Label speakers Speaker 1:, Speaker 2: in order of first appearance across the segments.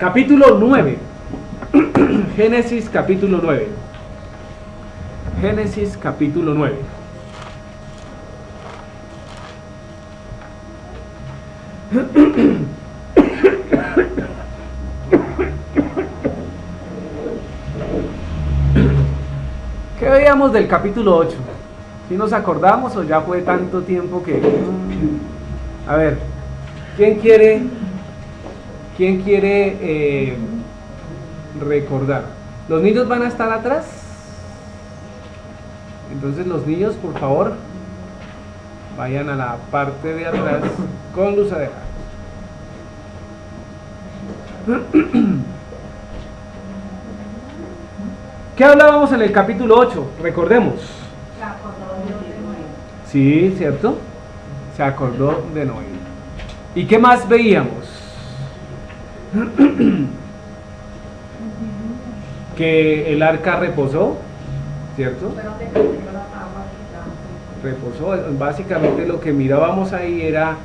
Speaker 1: Capítulo 9. Génesis capítulo 9. Génesis capítulo 9. ¿Qué veíamos del capítulo 8? ¿Si nos acordamos o ya fue tanto tiempo que... A ver, ¿quién quiere recordar? ¿Los niños van a estar atrás? Entonces los niños, por favor, vayan a la parte de atrás con luzadera. ¿Qué hablábamos en el capítulo 8? Recordemos. Sí, ¿cierto? Se acordó de Noé. ¿Y qué más veíamos? Que el arca reposó, ¿cierto? Reposó. Básicamente lo que mirábamos ahí era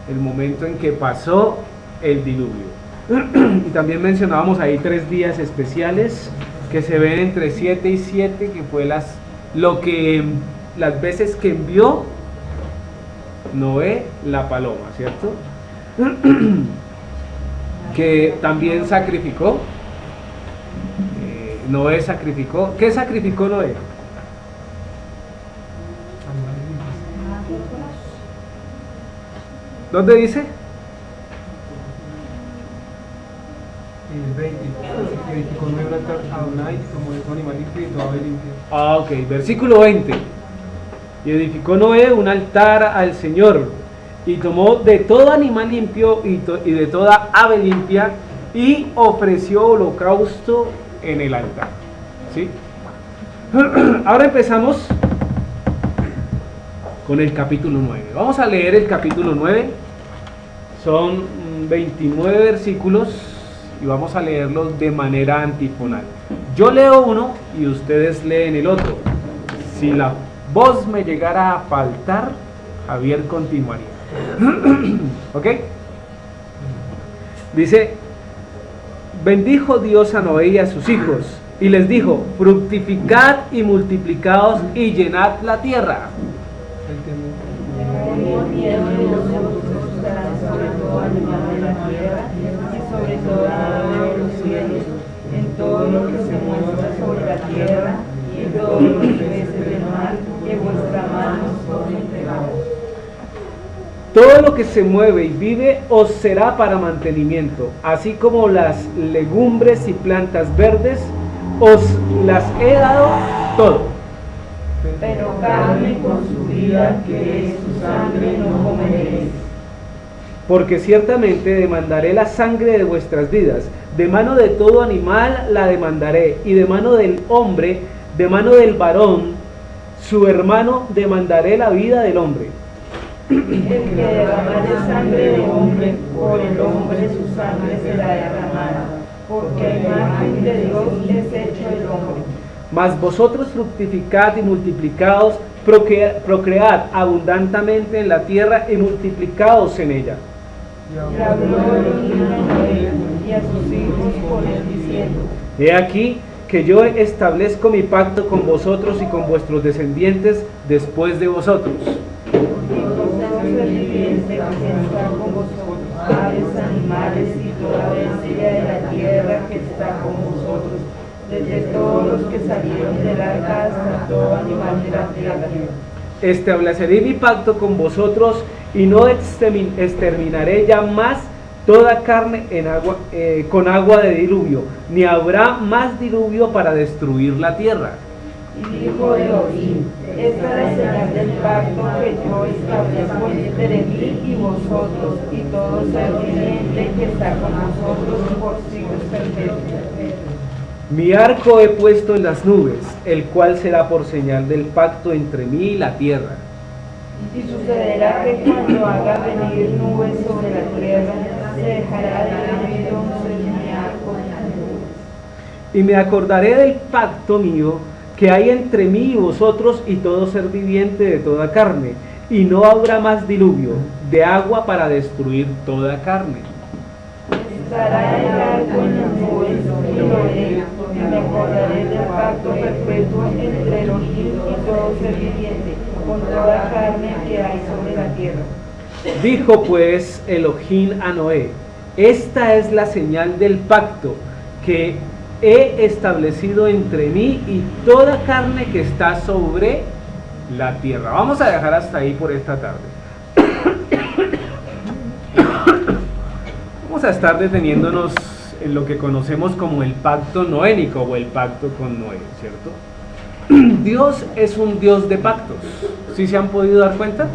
Speaker 1: el momento en que pasó el diluvio. Y también mencionábamos ahí 3 días especiales que se ven entre 7 y 7, que fue las veces que envió Noé la paloma, ¿cierto? Que también sacrificó. Noé sacrificó. ¿Qué sacrificó Noé? ¿Dónde dice?
Speaker 2: El 20, edificó un altar a Adonai, como de todo animal limpio y toda ave limpia.
Speaker 1: Ah, ok, versículo 20. Y edificó Noé un altar al Señor, y tomó de todo animal limpio y de toda ave limpia, y ofreció holocausto en el altar. ¿Sí? Ahora empezamos con el capítulo 9. Vamos a leer el capítulo 9. Son 29 versículos y vamos a leerlos de manera antifonal. Yo leo uno y ustedes leen el otro. Si la voz me llegara a faltar, Javier continuaría. ¿Ok? Dice: bendijo Dios a Noé y a sus hijos, y les dijo: fructificad y multiplicaos y llenad la tierra.
Speaker 3: Sobre toda ave de los cielos, en todo lo que se muestra sobre la tierra, y en todos los peces del mar, que vuestra mano os entregamos.
Speaker 1: Todo lo que se mueve y vive os será para mantenimiento, así como las legumbres y plantas verdes, os las he dado todo.
Speaker 3: Pero carne con su vida, que es su sangre, no comeréis.
Speaker 1: Porque ciertamente demandaré la sangre de vuestras vidas, de mano de todo animal la demandaré, y de mano del hombre, de mano del varón, su hermano, demandaré la vida del hombre.
Speaker 3: El que derramare sangre de hombre, por el hombre su sangre será derramada, porque a imagen de Dios es hecho el hombre.
Speaker 1: Mas vosotros fructificad y multiplicaos, procread abundantemente en la tierra y multiplicaos en ella.
Speaker 3: Y habló Elohim a Noé y a sus hijos por él diciendo:
Speaker 1: he aquí que yo establezco mi pacto con vosotros y con vuestros descendientes después de vosotros.
Speaker 3: Todo ser viviente que está con vosotros, aves, animales y toda bestia de la tierra que está con vosotros, desde todos los que salieron del arca hasta todo animal de la tierra.
Speaker 1: Estableceré mi pacto con vosotros y no exterminaré ya más toda carne con agua de diluvio, ni habrá más diluvio para destruir la tierra.
Speaker 3: Y dijo Elohim: esta es la señal del pacto que yo establezco entre mí y vosotros y todo ser viviente que está con nosotros por siglos perpetuos.
Speaker 1: Mi arco he puesto en las nubes, el cual será por señal del pacto entre mí y la tierra.
Speaker 3: Y sucederá que cuando haga venir nubes sobre la tierra, se dejará de ver entonces mi arco en las nubes.
Speaker 1: Y me acordaré del pacto mío que hay entre mí y vosotros y todo ser viviente de toda carne, y no habrá más diluvio de agua para destruir toda carne.
Speaker 3: Estará el arco y me acordaré del pacto perpetuo entre Elohim y todo ser viviente, con toda carne que hay sobre la tierra.
Speaker 1: Dijo pues Elohim a Noé: esta es la señal del pacto que he establecido entre mí y toda carne que está sobre la tierra. Vamos a dejar hasta ahí por esta tarde. Vamos a estar deteniéndonos en lo que conocemos como el pacto noénico o el pacto con Noé, ¿cierto? Dios es un Dios de pactos. ¿Sí se han podido dar cuenta?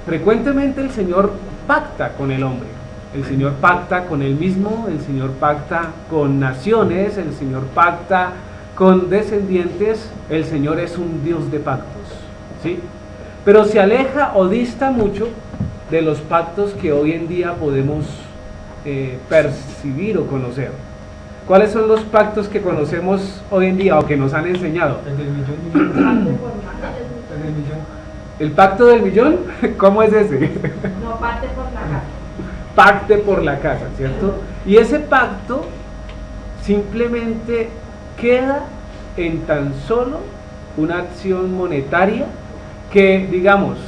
Speaker 1: Frecuentemente el Señor pacta con el hombre. El Señor pacta con él mismo, el Señor pacta con naciones, el Señor pacta con descendientes. El Señor es un Dios de pactos, ¿sí? Pero se aleja o dista mucho de los pactos que hoy en día podemos percibir o conocer. ¿Cuáles son los pactos que conocemos hoy en día o que nos han enseñado?
Speaker 2: El del millón. El del millón.
Speaker 1: ¿El pacto del millón? ¿Cómo es ese?
Speaker 3: No parte por la casa.
Speaker 1: Pacte por la casa, ¿cierto? Y ese pacto simplemente queda en tan solo una acción monetaria que, digamos,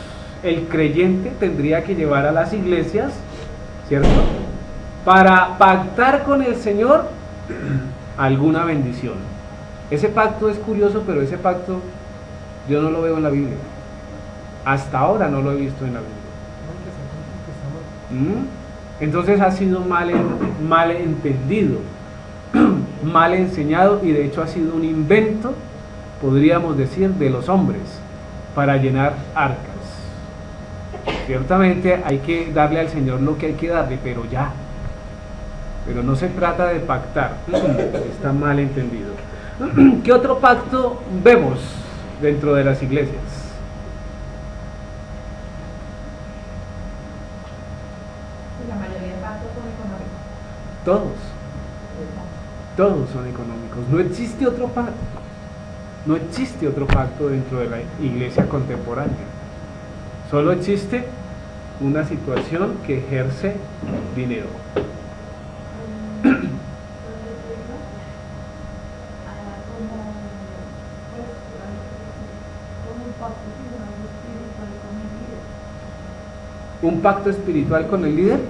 Speaker 1: el creyente tendría que llevar a las iglesias, ¿cierto? Para pactar con el Señor alguna bendición. Ese pacto es curioso, pero ese pacto yo no lo veo en la Biblia. Hasta ahora no lo he visto en la Biblia. Entonces ha sido mal entendido, mal enseñado, y de hecho ha sido un invento, podríamos decir, de los hombres para llenar arcas. Ciertamente hay que darle al Señor lo que hay que darle, pero ya. Pero no se trata de pactar, está mal entendido. ¿Qué otro pacto vemos dentro de las iglesias?
Speaker 3: La mayoría de pactos son económicos.
Speaker 1: Todos son económicos. No existe otro pacto. No existe otro pacto dentro de la iglesia contemporánea. Solo existe una situación que ejerce dinero. ¿Un pacto espiritual con el líder?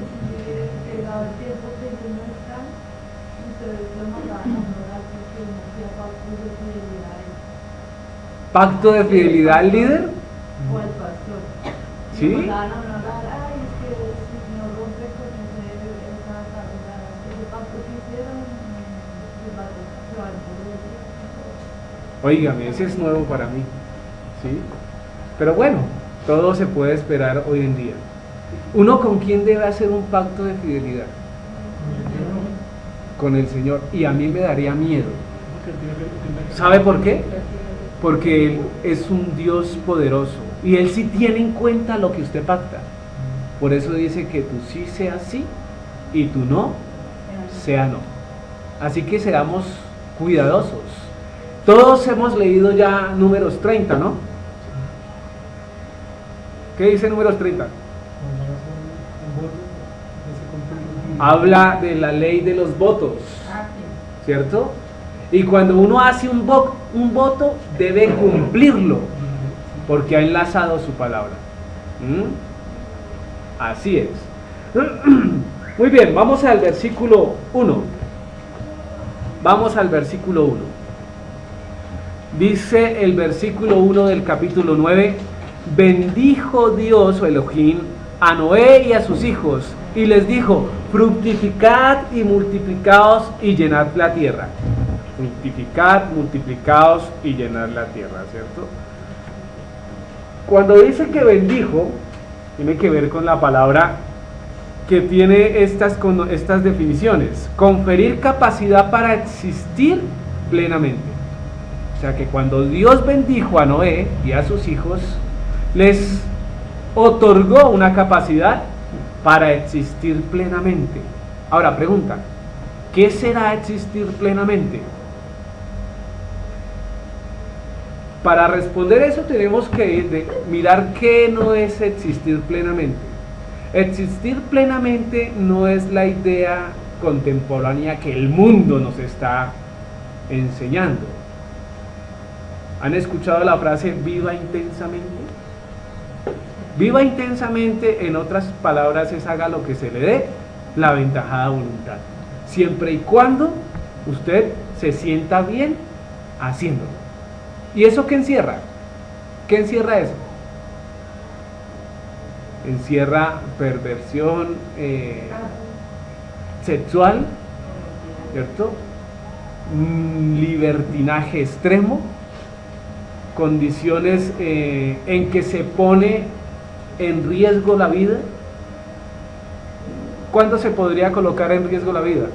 Speaker 1: ¿Pacto de fidelidad al líder?
Speaker 3: O al pastor.
Speaker 1: ¿Sí?
Speaker 3: Nos dan a honorar, ay, es que si no rompe con ese pacto que hicieron, se va a
Speaker 1: Óigame, ese es nuevo para mí, ¿sí? Pero bueno, todo se puede esperar hoy en día. ¿Uno con quién debe hacer un pacto de fidelidad? Con el Señor. Y a mí me daría miedo. ¿Sabe por qué? Porque Él es un Dios poderoso y Él sí tiene en cuenta lo que usted pacta. Por eso dice que tú sí sea sí y tú no sea no. Así que seamos cuidadosos. Todos hemos leído ya Números 30, ¿no? ¿Qué dice Números 30? Habla de la ley de los votos, ¿cierto? Y cuando uno hace un voto, debe cumplirlo, porque ha enlazado su palabra. Así es. Muy bien, vamos al versículo 1. Vamos al versículo 1. Dice el versículo 1 del capítulo 9: bendijo Dios o Elohim a Noé y a sus hijos, y les dijo: fructificad y multiplicaos y llenad la tierra. Fructificad, multiplicaos y llenad la tierra, ¿cierto? Cuando dice que bendijo, tiene que ver con la palabra que tiene estas definiciones: conferir capacidad para existir plenamente. O sea que cuando Dios bendijo a Noé y a sus hijos, les otorgó una capacidad para existir plenamente. Ahora, pregunta: ¿qué será existir plenamente? Para responder eso tenemos que mirar qué no es existir plenamente. Existir plenamente no es la idea contemporánea que el mundo nos está enseñando. ¿Han escuchado la frase viva intensamente? Viva intensamente, en otras palabras, es haga lo que se le dé la aventajada voluntad, siempre y cuando usted se sienta bien haciéndolo. ¿Y eso qué encierra? ¿Qué encierra eso? Encierra perversión sexual, ¿cierto? Libertinaje extremo, condiciones en que se pone en riesgo la vida. ¿Cuándo se podría colocar en riesgo la vida?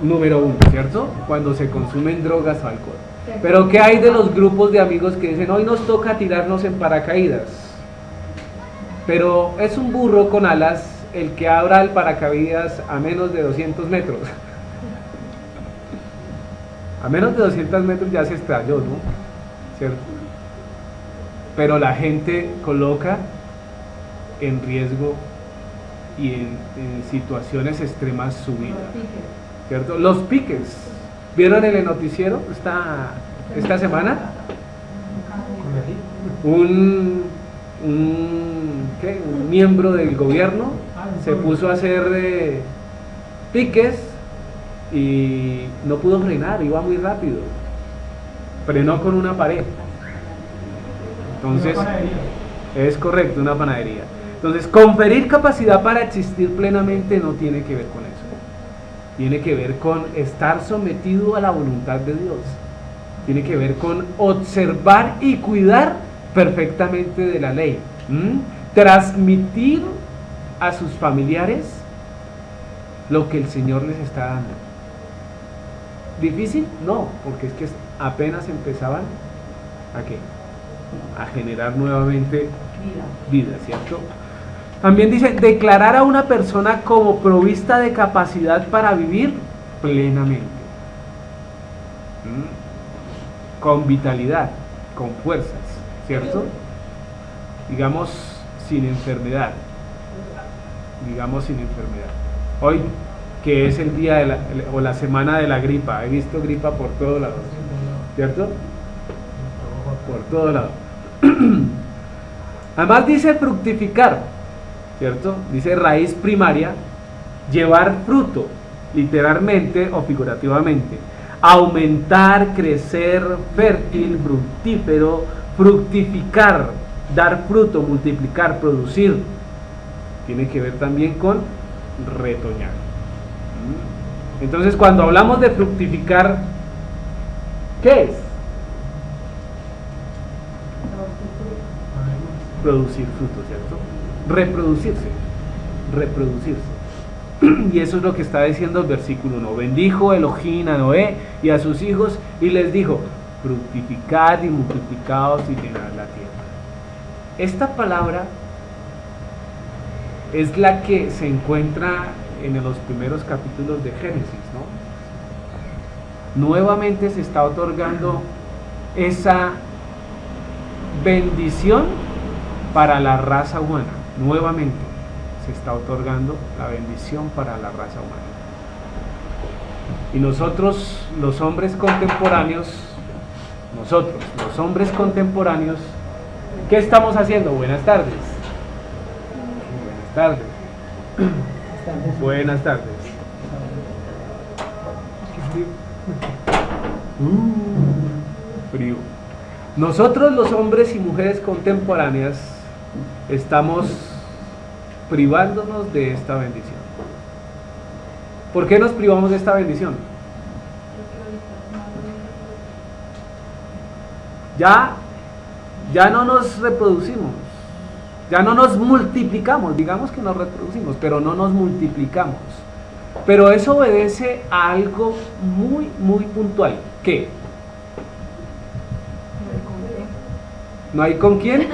Speaker 1: Número 1, ¿cierto? Cuando se consumen drogas o alcohol. Pero ¿qué hay de los grupos de amigos que dicen hoy nos toca tirarnos en paracaídas? Pero es un burro con alas el que abra el paracaídas a menos de 200 metros. A menos de 200 metros ya se estalló, ¿no? ¿Cierto? Pero la gente coloca en riesgo y en situaciones extremas su vida, ¿cierto? Los piques, ¿vieron en el noticiero esta semana? Un miembro del gobierno se puso a hacer piques y no pudo frenar, iba muy rápido, frenó con una pared. Entonces, es correcto, una panadería. Entonces, conferir capacidad para existir plenamente no tiene que ver con eso. Tiene que ver con estar sometido a la voluntad de Dios. Tiene que ver con observar y cuidar perfectamente de la ley. Transmitir a sus familiares lo que el Señor les está dando. ¿Difícil? No, porque es que apenas empezaban ¿a qué? A generar nuevamente vida, ¿cierto? También dice, declarar a una persona como provista de capacidad para vivir plenamente, con vitalidad, con fuerzas, ¿cierto? Digamos, sin enfermedad, hoy que es el día o la semana de la gripa, he visto gripa por todos lados, ¿cierto? Por todos lados. Además dice fructificar, ¿cierto? Dice raíz primaria, llevar fruto, literalmente o figurativamente, aumentar, crecer, fértil, fructífero, fructificar, dar fruto, multiplicar, producir. Tiene que ver también con retoñar. Entonces, cuando hablamos de fructificar, ¿qué es? Producir fruto, ¿cierto? Reproducirse. Y eso es lo que está diciendo el versículo 1. Bendijo Elohim a Noé y a sus hijos y les dijo, fructificad y multiplicaos y llenad la tierra. Esta palabra es la que se encuentra en los primeros capítulos de Génesis, ¿no? Nuevamente se está otorgando esa bendición para la raza humana. Nuevamente se está otorgando la bendición para la raza humana. Y nosotros, los hombres contemporáneos, ¿qué estamos haciendo? Buenas tardes. Buenas tardes. Frío. Nosotros, los hombres y mujeres contemporáneas, estamos privándonos de esta bendición. ¿Por qué nos privamos de esta bendición? Ya no nos reproducimos, ya no nos multiplicamos, digamos que nos reproducimos, pero no nos multiplicamos. Pero eso obedece a algo muy, muy puntual. ¿Qué? ¿No hay con quién?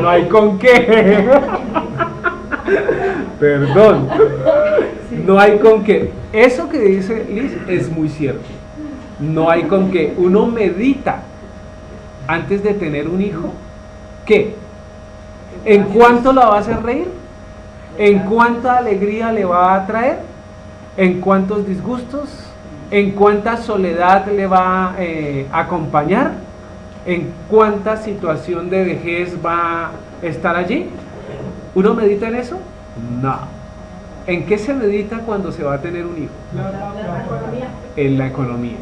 Speaker 1: No hay con qué. Perdón. No hay con qué. Eso que dice Liz es muy cierto. No hay con qué. Uno medita antes de tener un hijo, ¿qué? ¿En cuánto la va a hacer reír? ¿En cuánta alegría le va a traer? ¿En cuántos disgustos? ¿En cuánta soledad le va a acompañar? ¿En cuánta situación de vejez va a estar allí? ¿Uno medita en eso? No. ¿En qué se medita cuando se va a tener un hijo? En la economía,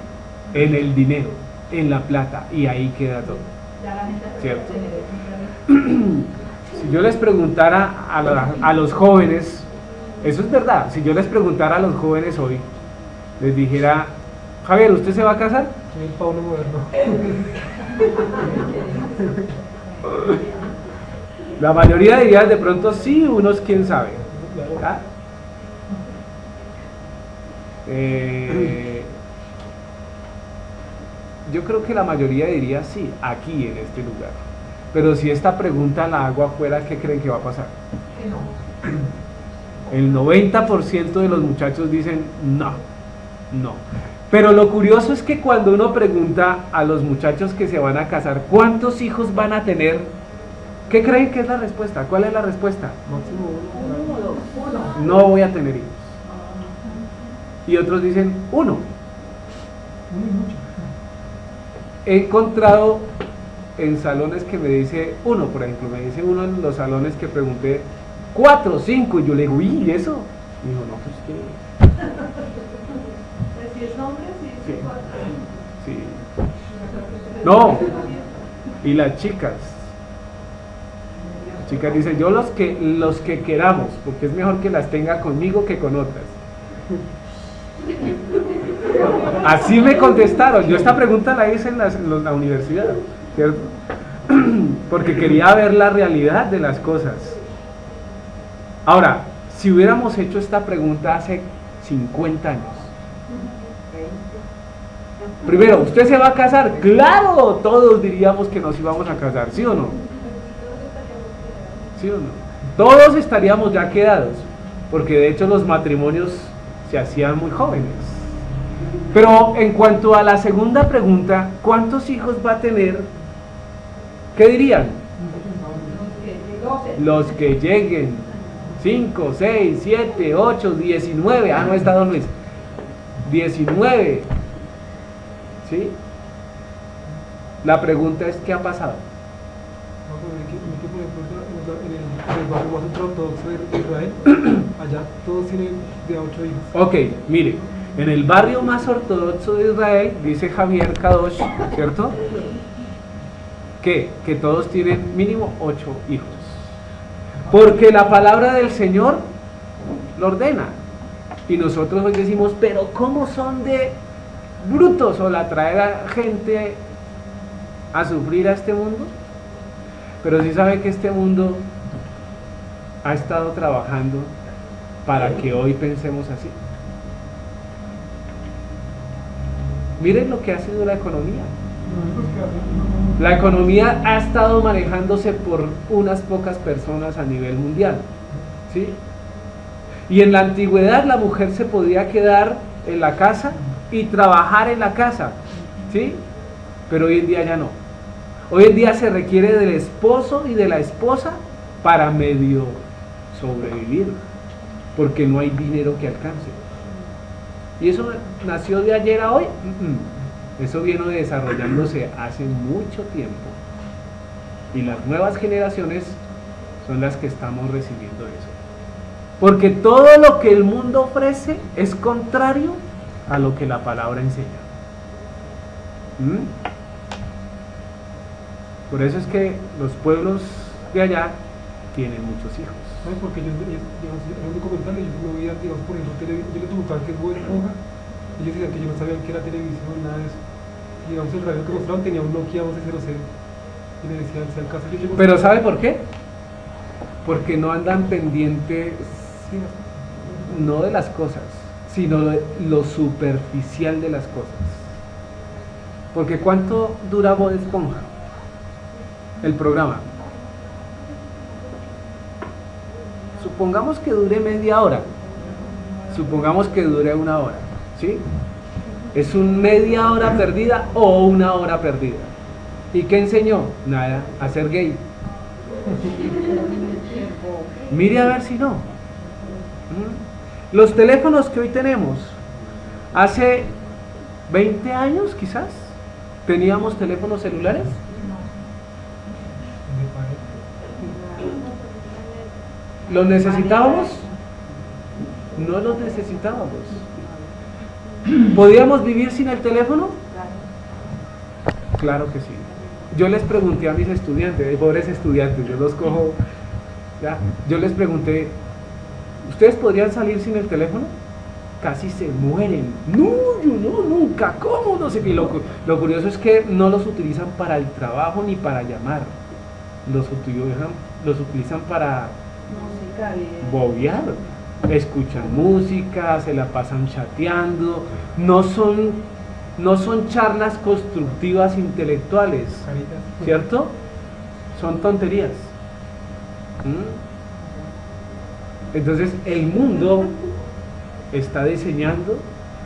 Speaker 1: en el dinero, en la plata, y ahí queda todo. ¿Cierto? Si yo les preguntara a los jóvenes, eso es verdad, si yo les preguntara a los jóvenes hoy, les dijera, Javier, ¿usted se va a casar?
Speaker 2: El Pablo moderno.
Speaker 1: La mayoría diría de pronto sí, unos quién sabe. ¿Ah? Yo creo que la mayoría diría sí, aquí en este lugar. Pero si esta pregunta la hago afuera, ¿qué creen que va a pasar? El 90% de los muchachos dicen no, no. Pero lo curioso es que cuando uno pregunta a los muchachos que se van a casar, ¿cuántos hijos van a tener? ¿Qué creen que es la respuesta? ¿Cuál es la respuesta?
Speaker 2: Máximo uno.
Speaker 1: No voy a tener hijos. Y otros dicen uno.
Speaker 2: Uno y mucho.
Speaker 1: He encontrado en salones que me dice uno, por ejemplo, me dice uno en los salones que pregunté 4, 5, y yo le digo, ¿y eso? Y dijo, no, pues qué.
Speaker 3: Si es hombre, sí,
Speaker 1: Sí. Sí. No. Y las chicas. Las chicas dicen, yo los que queramos, porque es mejor que las tenga conmigo que con otras. Así me contestaron. Yo esta pregunta la hice en la universidad, ¿cierto? Porque quería ver la realidad de las cosas. Ahora, si hubiéramos hecho esta pregunta hace 50 años, primero, ¿usted se va a casar? ¡Claro! Todos diríamos que nos íbamos a casar, ¿sí o no? ¿Sí o no? Todos estaríamos ya quedados, porque de hecho los matrimonios se hacían muy jóvenes. Pero en cuanto a la segunda pregunta, ¿cuántos hijos va a tener? ¿Qué dirían? Los que lleguen. 5, 6, 7, 8, 19. Ah, no está don Luis. 19. ¿Sí? La pregunta es, ¿qué ha pasado?
Speaker 2: En el barrio más ultraortodoxo de Israel, allá todos tienen de 8 hijos.
Speaker 1: Ok, mire, en el barrio más ortodoxo de Israel, dice Javier Kadosh, ¿cierto? Que todos tienen mínimo 8 hijos. Porque la palabra del Señor lo ordena. Y nosotros hoy decimos, pero ¿cómo son de brutos o la traer a gente a sufrir a este mundo? Pero sí sabe que este mundo ha estado trabajando para que hoy pensemos así. Miren lo que ha sido la economía. La economía ha estado manejándose por unas pocas personas a nivel mundial, ¿sí? Y en la antigüedad la mujer se podía quedar en la casa y trabajar en la casa, ¿sí? Pero hoy en día ya no. Hoy en día se requiere del esposo y de la esposa para medio sobrevivir, porque no hay dinero que alcance. ¿Y eso nació de ayer a hoy? Eso viene desarrollándose hace mucho tiempo. Y las nuevas generaciones son las que estamos recibiendo eso. Porque todo lo que el mundo ofrece es contrario a lo que la palabra enseña. Por eso es que los pueblos de allá tienen muchos hijos.
Speaker 2: ¿Sabes? Porque yo en un documental yo veía, digamos, por ejemplo, yo le preguntaba qué es Bob Esponja, y ellos decían que yo no sabían qué era televisión, nada de eso. Y digamos, el radio que mostraron tenía un Nokia 1100, y le decían, si al caso yo llego...
Speaker 1: Pero ¿sabe por qué? Porque no andan pendientes, no de las cosas, sino de lo superficial de las cosas. Porque ¿cuánto dura Bob Esponja? El programa. Supongamos que dure media hora, supongamos que dure una hora, ¿sí? ¿Es un media hora perdida o una hora perdida? ¿Y qué enseñó? Nada, a ser gay. Mire a ver si no. Los teléfonos que hoy tenemos, hace 20 años quizás, ¿teníamos teléfonos celulares? ¿Los necesitábamos? No los necesitábamos. ¿Podíamos vivir sin el teléfono? Claro que sí. Yo les pregunté a mis estudiantes, pobres estudiantes, yo los cojo, ¿ya? Yo les pregunté, ¿ustedes podrían salir sin el teléfono? Casi se mueren. No, yo no, nunca. ¿Cómo? No sé. Y lo curioso es que no los utilizan para el trabajo ni para llamar. Los utilizan para bobear. Escuchan música, se la pasan chateando. No son charlas constructivas intelectuales, ¿cierto? Son tonterías. Entonces el mundo está diseñando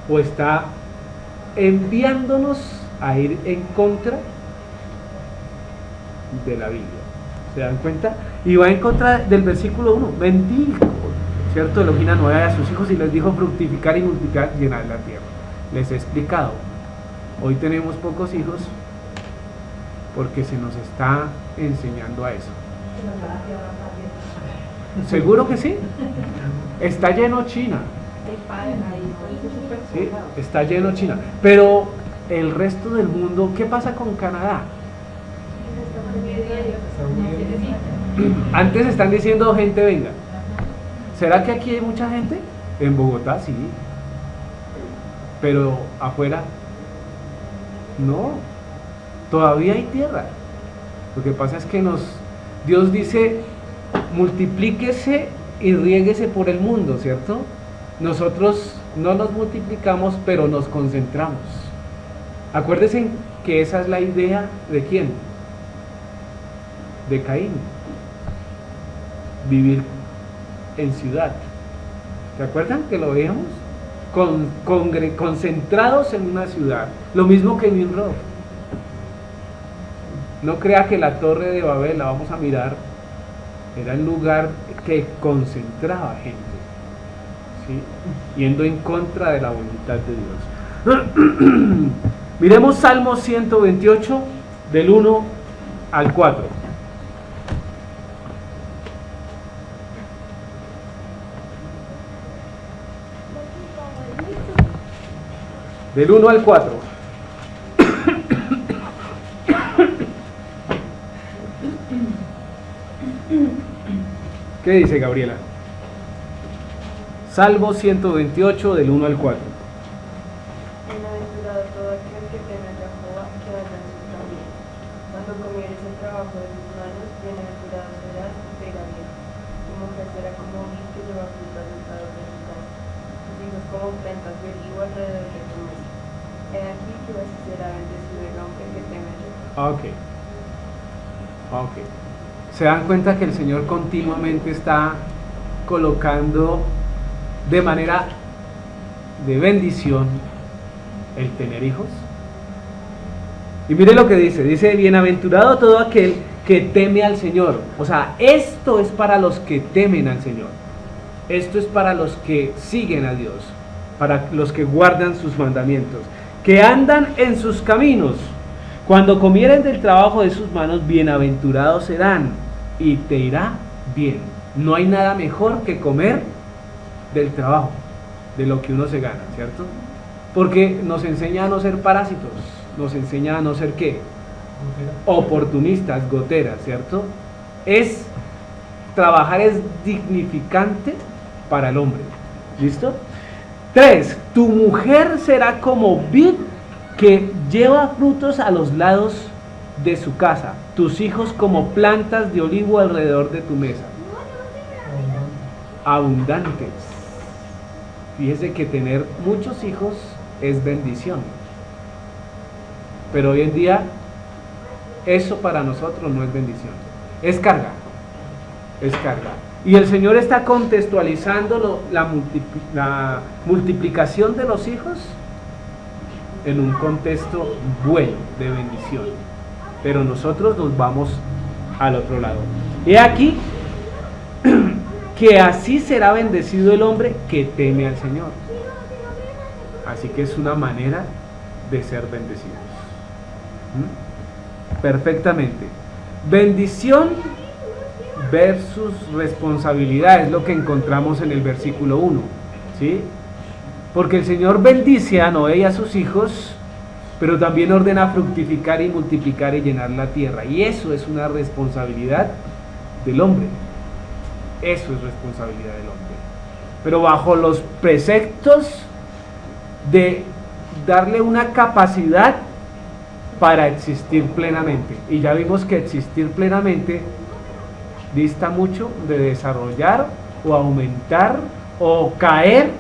Speaker 1: o está enviándonos a ir en contra de la Biblia. ¿Se dan cuenta? Y va en contra del versículo 1. Bendijo, ¿cierto? Elohim a Noé y a sus hijos y les dijo fructificar y multiplicar, llenar la tierra. Les he explicado. Hoy tenemos pocos hijos porque se nos está enseñando a eso. ¿Seguro que sí? Está lleno China. Sí, está lleno China. Pero el resto del mundo, ¿qué pasa con Canadá? Antes están diciendo gente venga. ¿Será que aquí hay mucha gente? En Bogotá sí. Pero afuera no. Todavía hay tierra. Lo que pasa es que Dios dice multiplíquese y riéguese por el mundo, ¿cierto? Nosotros no nos multiplicamos, pero nos concentramos. Acuérdense que esa es la idea de ¿quién? De Caín. Vivir en ciudad. ¿Se acuerdan que lo veíamos? Concentrados en una ciudad. Lo mismo que Nimrod. No crea que la torre de Babel, la vamos a mirar, era el lugar que concentraba gente, ¿sí? Yendo en contra de la voluntad de Dios. Miremos Salmo 128 del 1 al 4. Del 1 al 4. ¿Qué dice Gabriela? Salmo 128 del 1 al 4.
Speaker 4: Bienaventurado todo aquel que teme a Jehová, que anda en sus caminos. Cuando comieres el trabajo de tus manos, bienaventurado serás y te irá bien. Tu mujer será como vid que lleva frutas sentados de sus años. Tus hijos como plantas de olivo alrededor de tu mesa. He aquí que así será bendecido el hombre que teme a Jehová.
Speaker 1: Ok. ¿Se dan cuenta que el Señor continuamente está colocando de manera de bendición el tener hijos? Y mire lo que dice, bienaventurado todo aquel que teme al Señor. O sea, esto es para los que temen al Señor. Esto es para los que siguen a Dios, para los que guardan sus mandamientos, que andan en sus caminos. Cuando comieren del trabajo de sus manos, bienaventurados serán y te irá bien. No hay nada mejor que comer del trabajo, de lo que uno se gana, ¿cierto? Porque nos enseña a no ser parásitos, nos enseña a no ser ¿qué? Oportunistas, goteras, ¿cierto? Trabajar es dignificante para el hombre. ¿Listo? 3. Tu mujer será como vid que lleva frutos a los lados de su casa, tus hijos como plantas de olivo alrededor de tu mesa. Abundantes. Fíjese que tener muchos hijos es bendición, pero hoy en día eso para nosotros no es bendición, es carga, y el Señor está contextualizando la multiplicación de los hijos en un contexto bueno, de bendición. pero nosotros nos vamos al otro lado. He aquí que así será bendecido el hombre que teme al Señor. Así que es una manera de ser bendecidos. Perfectamente. Bendición versus responsabilidad es lo que encontramos en el versículo 1, ¿sí? Porque el Señor bendice a Noé y a sus hijos, pero también ordena fructificar y multiplicar y llenar la tierra, y eso es una responsabilidad del hombre. Eso es responsabilidad del hombre, pero bajo los preceptos de darle una capacidad para existir plenamente. Y ya vimos que existir plenamente dista mucho de desarrollar o aumentar o caer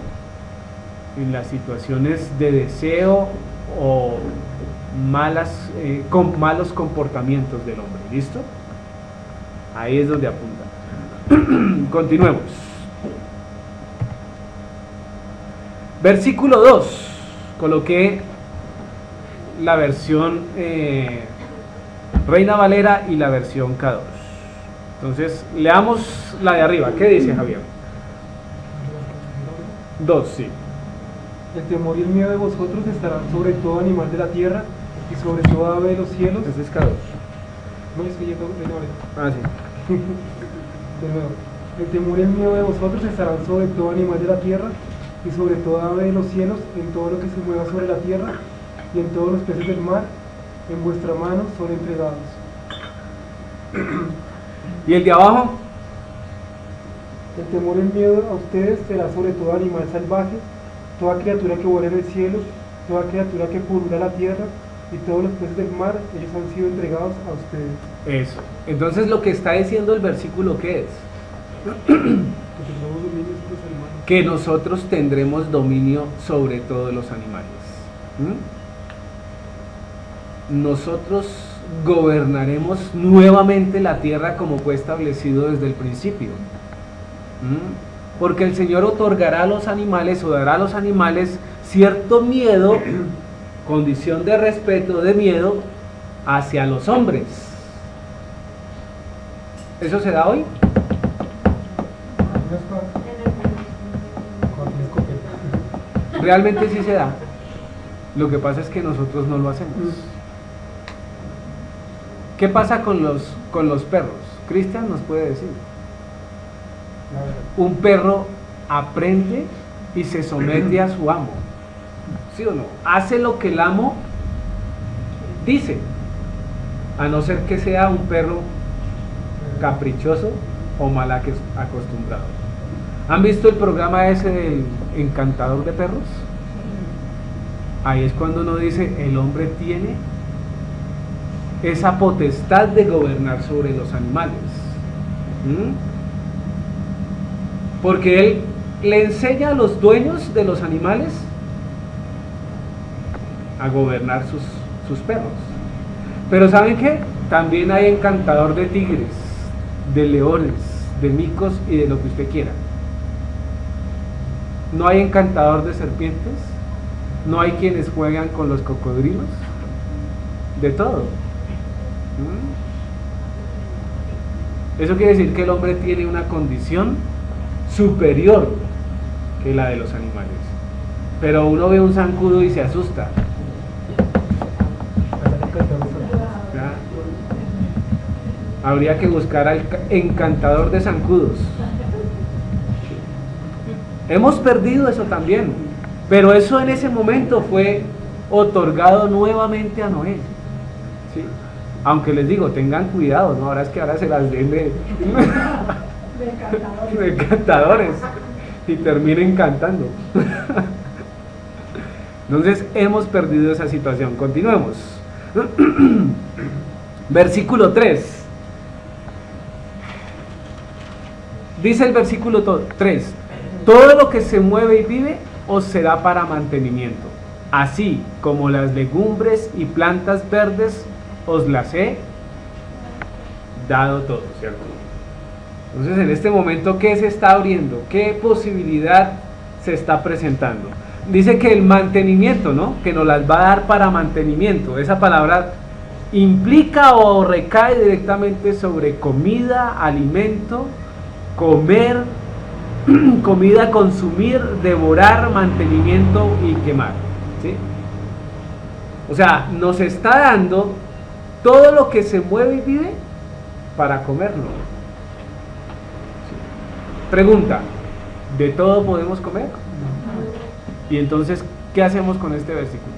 Speaker 1: en las situaciones de deseo o malos comportamientos del hombre. ¿Listo? Ahí es donde apunta. Continuemos. Versículo 2. Coloqué la versión Reina Valera y la versión K2. Entonces, leamos la de arriba. ¿Qué dice Javier? 2, sí.
Speaker 2: El temor y el miedo de vosotros estarán sobre todo animal de la tierra y sobre toda ave de los cielos.
Speaker 1: Ese es K2.
Speaker 2: No, estoy yendo Reina Valera.
Speaker 1: Ah, sí.
Speaker 2: De nuevo. El temor y el miedo de vosotros estarán sobre todo animal de la tierra y sobre toda ave de los cielos, en todo lo que se mueva sobre la tierra y en todos los peces del mar, en vuestra mano son entregados.
Speaker 1: ¿Y el de abajo?
Speaker 2: El temor y el miedo a ustedes será sobre todo animal salvaje, toda criatura que vuela en el cielo, toda criatura que pulula la tierra y todos los peces del mar, ellos han sido entregados a ustedes.
Speaker 1: Eso. Entonces lo que está diciendo el versículo, ¿qué es? Que nosotros tendremos dominio sobre todos los animales. Nosotros gobernaremos nuevamente la tierra como fue establecido desde el principio. Porque el Señor otorgará a los animales o dará a los animales cierto miedo, condición de respeto, de miedo hacia los hombres. ¿Eso se da hoy? Realmente sí se da. Lo que pasa es que nosotros no lo hacemos. ¿Qué pasa con los perros? Cristian nos puede decir. Un perro aprende y se somete a su amo. ¿Sí o no? Hace lo que el amo dice. A no ser que sea un perro caprichoso o mal acostumbrado. ¿Han visto el programa ese del encantador de perros? Ahí es cuando uno dice, el hombre tiene esa potestad de gobernar sobre los animales. Porque él le enseña a los dueños de los animales a gobernar sus perros. Pero ¿saben qué? También hay encantador de tigres, de leones, de micos y de lo que usted quiera. No hay encantador de serpientes, no hay quienes juegan con los cocodrilos, de todo. Eso quiere decir que el hombre tiene una condición superior que la de los animales. Pero uno ve un zancudo y se asusta. ¿Ya? Habría que buscar al encantador de zancudos. Hemos perdido eso también, pero eso en ese momento fue otorgado nuevamente a Noé, ¿sí? Aunque les digo, tengan cuidado, ¿no? Ahora se las den de encantadores y terminen cantando. Entonces hemos perdido esa situación. Continuemos. Versículo 3. Dice el versículo 3: todo lo que se mueve y vive os será para mantenimiento, así como las legumbres y plantas verdes os las he dado todo, ¿cierto? Entonces en este momento, ¿qué se está abriendo? ¿Qué posibilidad se está presentando? Dice que el mantenimiento, ¿no? Que nos las va a dar para mantenimiento. Esa palabra implica o recae directamente sobre comida, alimento, comer, comida, consumir, devorar, mantenimiento y quemar, ¿sí? O sea, nos está dando todo lo que se mueve y vive para comerlo. ¿Sí? Pregunta, ¿de todo podemos comer? Y entonces, ¿qué hacemos con este versículo?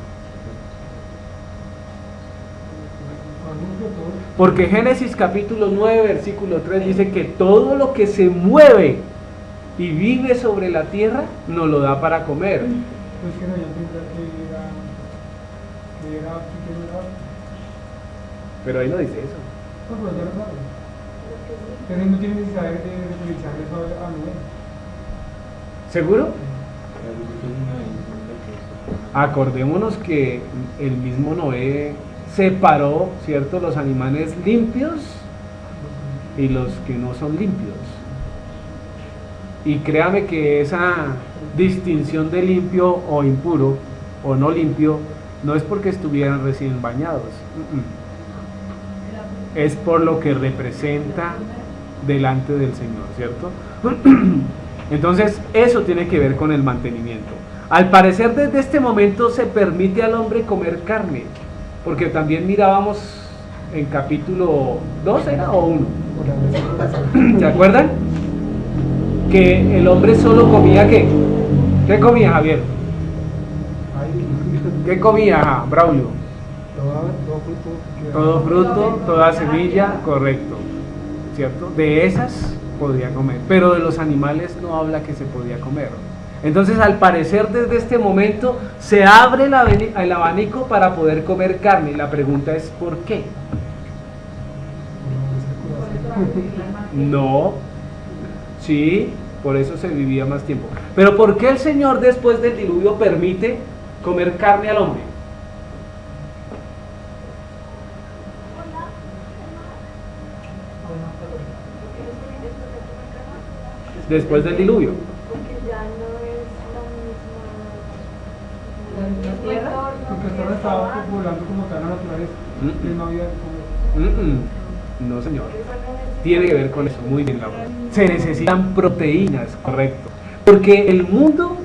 Speaker 1: Porque Génesis capítulo 9, versículo 3 dice que todo lo que se mueve y vive sobre la tierra nos lo da para comer.
Speaker 2: Pues que no, yo pensaba que era.
Speaker 1: Pero ahí no dice eso.
Speaker 2: No, pero ya lo sabe. Pero no tiene necesidad de revisar eso a Noé.
Speaker 1: ¿Seguro? Acordémonos que el mismo Noé separó, ¿cierto?, los animales limpios y los que no son limpios. Y créame que esa distinción de limpio o impuro o no limpio no es porque estuvieran recién bañados. Es por lo que representa delante del Señor, ¿cierto? Entonces eso tiene que ver con el mantenimiento. Al parecer desde este momento se permite al hombre comer carne, porque también mirábamos en capítulo 2 ¿era? O 1, ¿se acuerdan? Que el hombre solo comía ¿qué? ¿Qué comía, Javier? ¿Qué comía, Braulio? Todo fruto, toda semilla, correcto, ¿cierto? De esas podía comer, pero de los animales no habla que se podía comer. Entonces, al parecer, desde este momento se abre el abanico para poder comer carne. Y la pregunta es, ¿por qué? No, sí, por eso se vivía más tiempo. Pero ¿por qué el Señor después del diluvio permite comer carne al hombre? Después del diluvio.
Speaker 4: Porque ya no es la misma.
Speaker 2: Porque hasta ahora estaba volando como tal la naturaleza. Y no había
Speaker 1: No, señor. Tiene que ver con eso. Muy bien, Laura. Se necesitan proteínas, correcto. Porque el mundo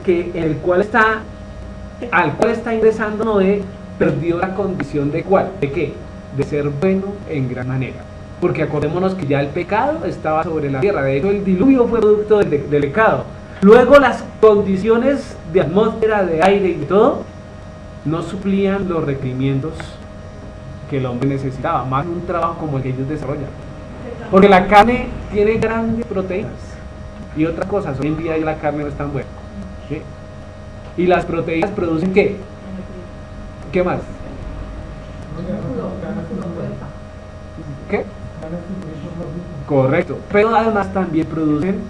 Speaker 1: al cual está ingresando Noé perdió la condición de ¿cuál? ¿De qué? De ser bueno en gran manera. Porque acordémonos que ya el pecado estaba sobre la tierra. De hecho, el diluvio fue producto del pecado. Luego las condiciones de atmósfera, de aire y todo no suplían los requerimientos que el hombre necesitaba, más un trabajo como el que ellos desarrollan. Porque la carne tiene grandes proteínas y otras cosas. Hoy en día la carne no es tan buena, ¿sí? Y las proteínas producen ¿qué? ¿Qué más? ¿Qué? Correcto, pero además también producen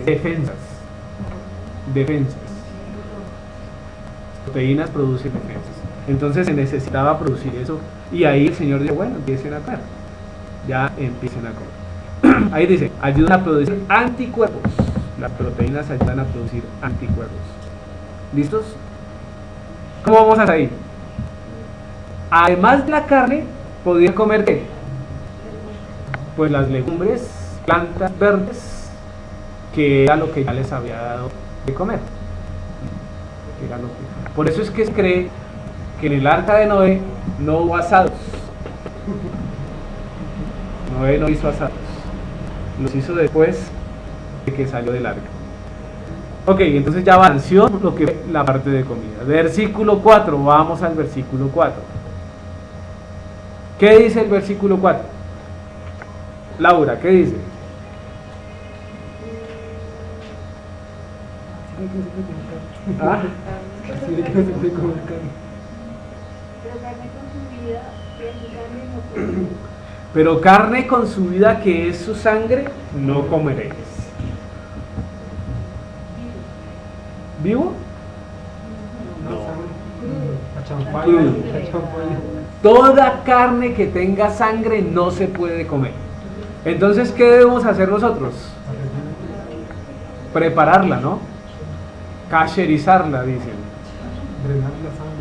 Speaker 1: defensas. Proteínas producen defensas. Entonces se necesitaba producir eso y ahí el Señor dijo, bueno, empiecen a comer. Ya empiecen a comer. Ahí dice, ayudan a producir anticuerpos. Las proteínas ayudan a producir anticuerpos. ¿Listos? ¿Cómo vamos hasta ahí? Además de la carne, podían comer ¿qué? Pues las legumbres, plantas verdes, que era lo que ya les había dado de comer. Por eso es que se cree que en el arca de Noé no hubo asados. Noé no hizo asados. Los hizo después de que salió del arca. Ok, entonces ya avanció lo que fue la parte de comida. Versículo 4, vamos al versículo 4. ¿Qué dice el versículo 4? Laura, ¿qué dice? ¿Ah? Pero carne con su vida, que es su sangre, no comeréis. ¿Vivo? Toda carne que tenga sangre no se puede comer. Entonces, ¿qué debemos hacer nosotros? Prepararla, ¿no? Cacherizarla, dicen.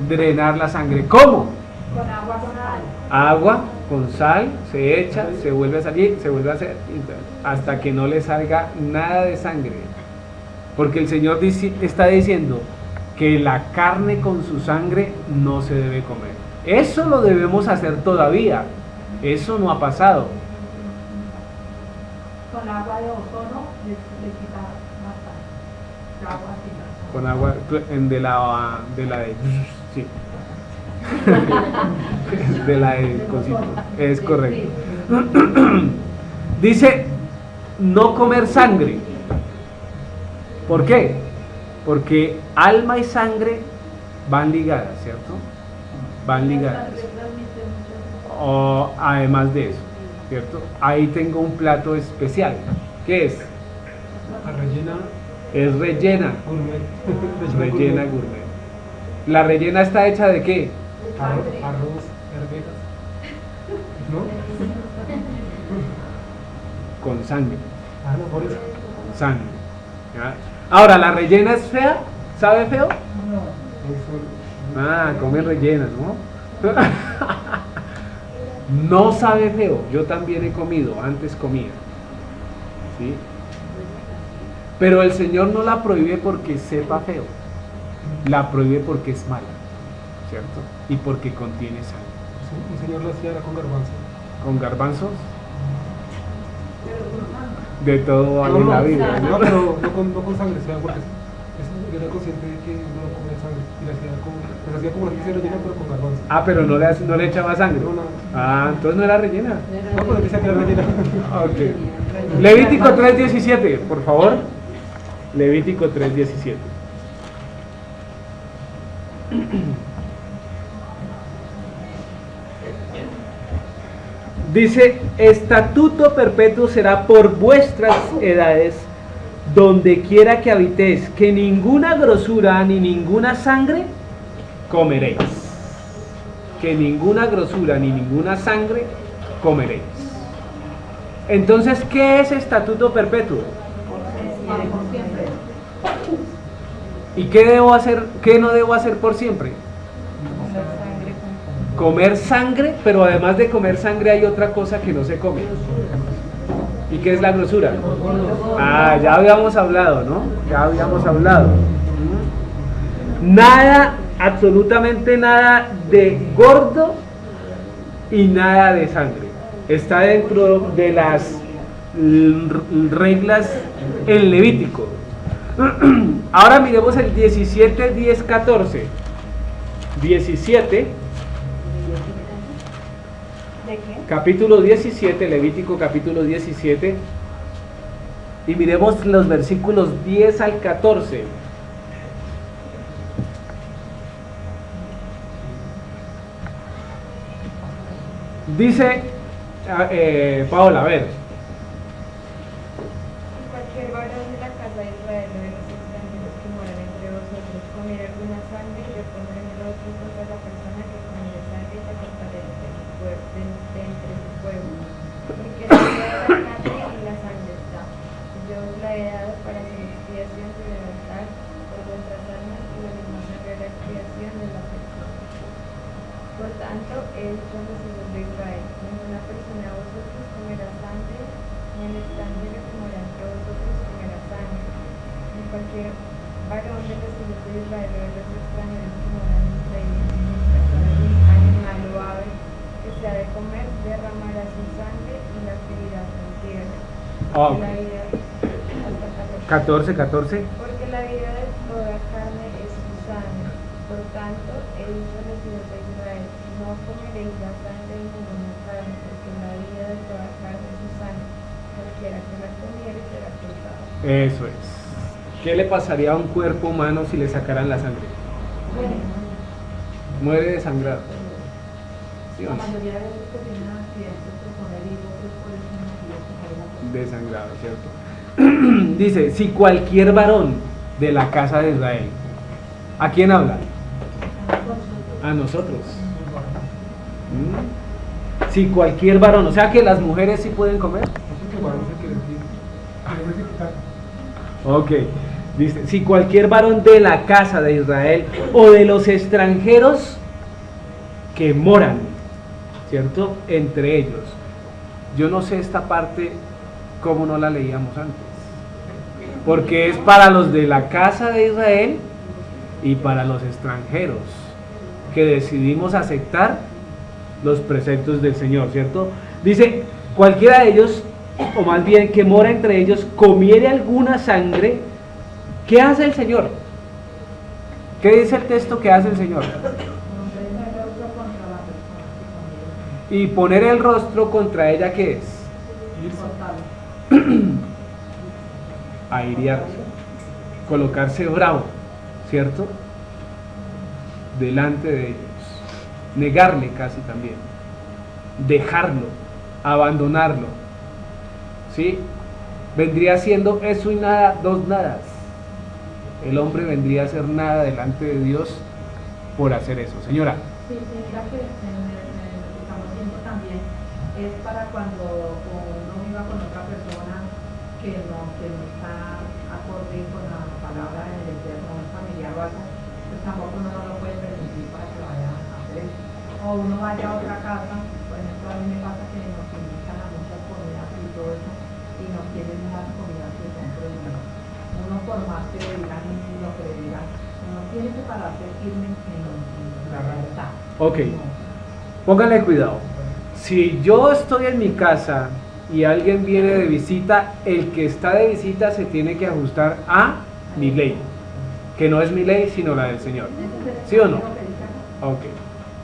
Speaker 1: Drenar la sangre. ¿Cómo?
Speaker 3: Con agua, con sal.
Speaker 1: Agua con sal, se echa, se vuelve a salir, se vuelve a hacer, hasta que no le salga nada de sangre. Porque el Señor está diciendo que la carne con su sangre no se debe comer. Eso lo debemos hacer todavía. Eso no ha pasado.
Speaker 3: Con agua de ozono le quita bastante. El agua sin la sal.
Speaker 1: Con agua sí. De la de cosito. Es correcto. Dice no comer sangre. ¿Por qué? Porque alma y sangre van ligadas, ¿cierto? Van ligadas. O además de eso, ¿cierto? Ahí tengo un plato especial. ¿Qué es?
Speaker 2: La rellena
Speaker 1: Es rellena.
Speaker 2: gourmet.
Speaker 1: Rellena gourmet. ¿La rellena está hecha de qué?
Speaker 2: Arroz, arvejas. ¿No?
Speaker 1: Con sangre.
Speaker 2: Ah, no, por eso.
Speaker 1: Con sangre. ¿Ya? Ahora, ¿la rellena es fea? ¿Sabe feo? Ah, come rellena, ¿no? No sabe feo. Yo también he comido, antes comía. ¿Sí? Pero el Señor no la prohíbe porque sepa feo. La prohíbe porque es mala, ¿cierto? Y porque contiene sangre.
Speaker 2: Sí, el Señor lo hacía era con garbanzo.
Speaker 1: ¿Con garbanzos? De todo hay en la vida,
Speaker 2: No,
Speaker 1: ¿no?
Speaker 2: pero no con sangre, o sea, porque yo era consciente de que no comía sangre. Y la hacía como la que se rellena, pero con garbanzo.
Speaker 1: Ah, pero no le echaba sangre.
Speaker 2: No.
Speaker 1: Ah, entonces no era rellena.
Speaker 2: No, pero decía que era rellena.
Speaker 1: Ok. Levítico 3:17, por favor. Levítico 3:17. Dice, estatuto perpetuo será por vuestras edades, donde quiera que habitéis, que ninguna grosura ni ninguna sangre comeréis. Que ninguna grosura ni ninguna sangre comeréis. Entonces, ¿qué es estatuto perpetuo?
Speaker 3: Por siempre.
Speaker 1: ¿Y qué debo hacer, qué no debo hacer por siempre? Comer sangre, pero además de comer sangre hay otra cosa que no se come. ¿Y qué es la grosura? Ah, ya habíamos hablado, ¿no? Ya habíamos hablado. Nada, absolutamente nada de gordo y nada de sangre. Está dentro de las reglas en Levítico. Ahora miremos el 17, 10, 14. 17.
Speaker 4: ¿De qué?
Speaker 1: Capítulo 17, Levítico capítulo 17, y miremos los versículos 10 al 14. Dice, Paola, a ver.
Speaker 4: Cualquier varón de la casa de Israel o de los extranjeros que moran entre vosotros comiera alguna sangre, yo pondré en el rostro contra la persona que comiere sangre y se cortaré de entre su pueblo. Porque la vida de la carne y la sangre está. Yo os la he dado para hacer expiación sobre el altar por vuestras almas y lo mismo sobre la expiación de la persona. Por tanto, he dicho a los hijos de Israel, ninguna persona de vosotros comerá sangre, ni el extranjero que mora entre vosotros comerá sangre, ni cualquier varón de los hijos de Israel o de los extranjeros que moran entre ellos, ni animal o ave que se ha de comer, derramará su sangre y la ferirá con tierra.
Speaker 1: Ah,
Speaker 4: Porque la vida, hasta
Speaker 1: 14.
Speaker 4: porque la vida de toda carne es su sangre. Por tanto, he dicho a los hijos de Israel, no comeréis la sangre de ninguna carne, porque la vida de toda carne es su sangre. Cualquiera que la comiere será cortado.
Speaker 1: Eso es. ¿Qué le pasaría a un cuerpo humano si le sacaran la sangre? Muere desangrado. ¿Sí o
Speaker 3: La
Speaker 1: no?
Speaker 3: mayoría de los que tienen accidentes pues, son heridos por el motivo que
Speaker 1: Desangrado, ¿cierto? Dice, si cualquier varón de la casa de Israel, ¿a quién habla? A nosotros. Si cualquier varón, o sea que las mujeres sí pueden comer. Ok, dice, si cualquier varón de la casa de Israel o de los extranjeros que moran, ¿cierto? Entre ellos. Yo no sé esta parte cómo no la leíamos antes, porque es para los de la casa de Israel y para los extranjeros que decidimos aceptar los preceptos del Señor, ¿cierto? Dice, cualquiera de ellos, o más bien que mora entre ellos, comiere alguna sangre, ¿qué hace el Señor? ¿Qué dice el texto que hace el Señor? Y poner el rostro contra ella, ¿qué es? Airearse, colocarse bravo, ¿cierto? Delante de ellos, negarle casi también, dejarlo, abandonarlo, ¿sí? Vendría siendo eso y nada, dos nadas. El hombre vendría a ser nada delante de Dios por hacer eso. Señora.
Speaker 5: Sí, mira que en lo que estamos viendo también es para cuando uno viva con otra persona que no está acorde con la palabra en el entorno familiar o algo, pues tampoco uno no lo puede permitir para que vaya a hacer eso. O uno vaya a otra casa, por ejemplo, a mí me pasa que nos invitan a muchas comidas y todo eso, y nos quieren unas comidas que son prohibidas. Uno por más que digan lo que digan, uno tiene que pararse firme en la verdad.
Speaker 1: Ok, pónganle cuidado. Si yo estoy en mi casa y alguien viene de visita, el que está de visita se tiene que ajustar a mi ley, que no es mi ley sino la del Señor. ¿Sí o no? Ok.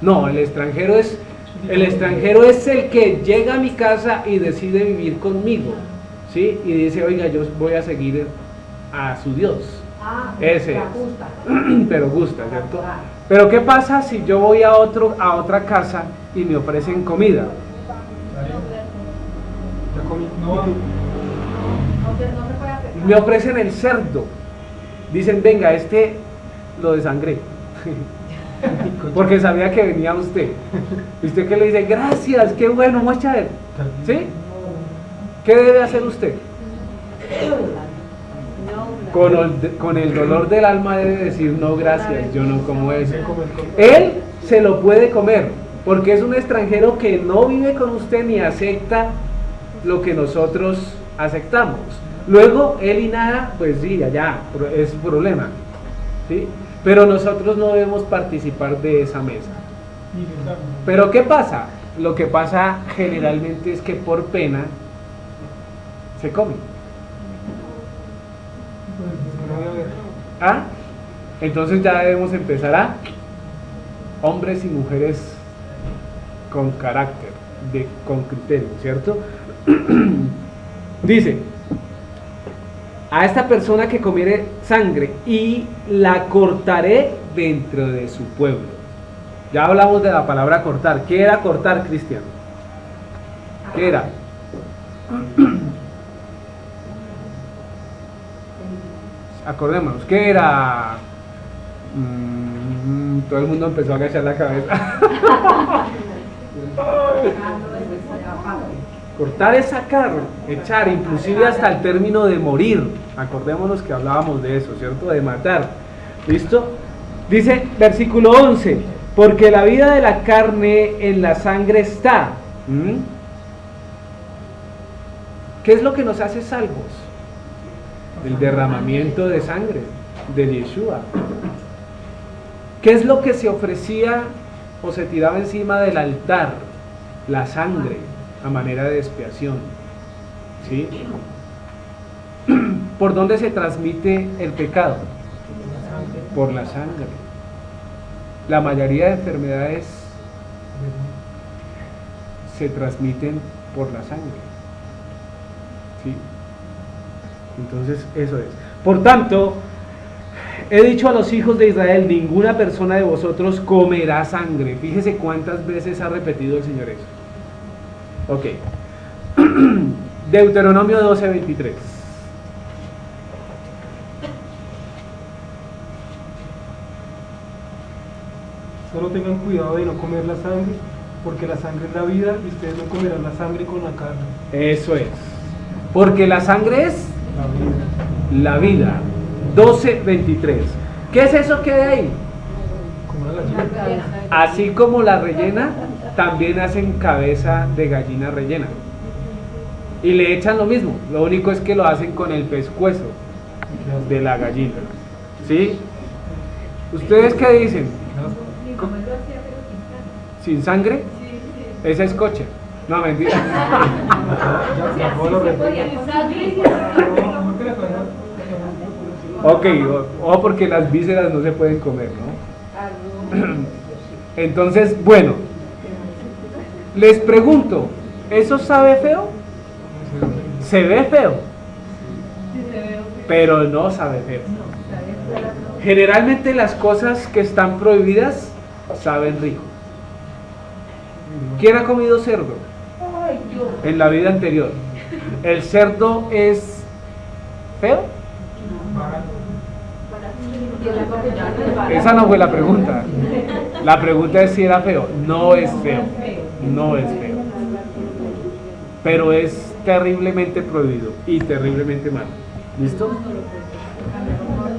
Speaker 1: No, el extranjero es el que llega a mi casa y decide vivir conmigo, ¿sí? Y dice, oiga, yo voy a seguir a su Dios. Ese es. Pero gusta, ¿cierto? Pero ¿qué pasa si yo voy a otra casa y me ofrecen comida? Me ofrecen el cerdo. Dicen, venga, lo desangré. Porque sabía que venía usted. Y usted que le dice, gracias, qué bueno, muestra. ¿Sí? ¿Qué debe hacer usted? Con el dolor del alma debe decir, no, gracias, yo no como eso. Él se lo puede comer, porque es un extranjero que no vive con usted ni acepta lo que nosotros aceptamos. Luego, él y nada, pues sí, allá, es su problema, ¿sí? Pero nosotros no debemos participar de esa mesa. Pero ¿qué pasa? Lo que pasa generalmente es que por pena se come. ¿Ah? Entonces ya debemos empezar a hombres y mujeres con carácter, con criterio, ¿cierto? Dice, a esta persona que comiere sangre y la cortaré dentro de su pueblo. Ya hablamos de la palabra cortar. ¿Qué era cortar, Cristian? ¿Qué era? Acordémonos, ¿qué era? Todo el mundo empezó a agachar la cabeza. Cortar es sacar, echar, inclusive hasta el término de morir. Acordémonos que hablábamos de eso, ¿cierto? De matar. ¿Listo? Dice, versículo 11, porque la vida de la carne en la sangre está. ¿Qué es lo que nos hace salvos? El derramamiento de sangre de Yeshua. ¿Qué es lo que se ofrecía o se tiraba encima del altar? La sangre, a manera de expiación. ¿Sí? ¿Por dónde se transmite el pecado? Por la sangre. La mayoría de enfermedades se transmiten por la sangre. ¿Sí? Entonces eso es. Por tanto, he dicho a los hijos de Israel, ninguna persona de vosotros comerá sangre. Fíjese cuántas veces ha repetido el Señor eso. Ok. Deuteronomio 12:23.
Speaker 2: Solo tengan cuidado de no comer la sangre, porque la sangre es la vida y ustedes no comerán la sangre con la carne.
Speaker 1: Eso es. Porque la sangre es la vida. 12:23. ¿Qué es eso que hay ahí? Así como la rellena, también hacen cabeza de gallina rellena. Y le echan lo mismo, lo único es que lo hacen con el pescuezo de la gallina. ¿Sí? ¿Ustedes qué dicen? ¿Sin sangre? Esa es coche. No, mentira. Ok, ojo porque las vísceras no se pueden comer, ¿no? Entonces, bueno, les pregunto, ¿eso sabe feo? Se ve feo, pero no sabe feo. Generalmente las cosas que están prohibidas saben rico. ¿Quién ha comido cerdo en la vida anterior? ¿El cerdo es feo? Esa no fue la pregunta. La pregunta es si era feo. No es feo. No es feo. Pero es terriblemente prohibido y terriblemente malo. ¿Listo?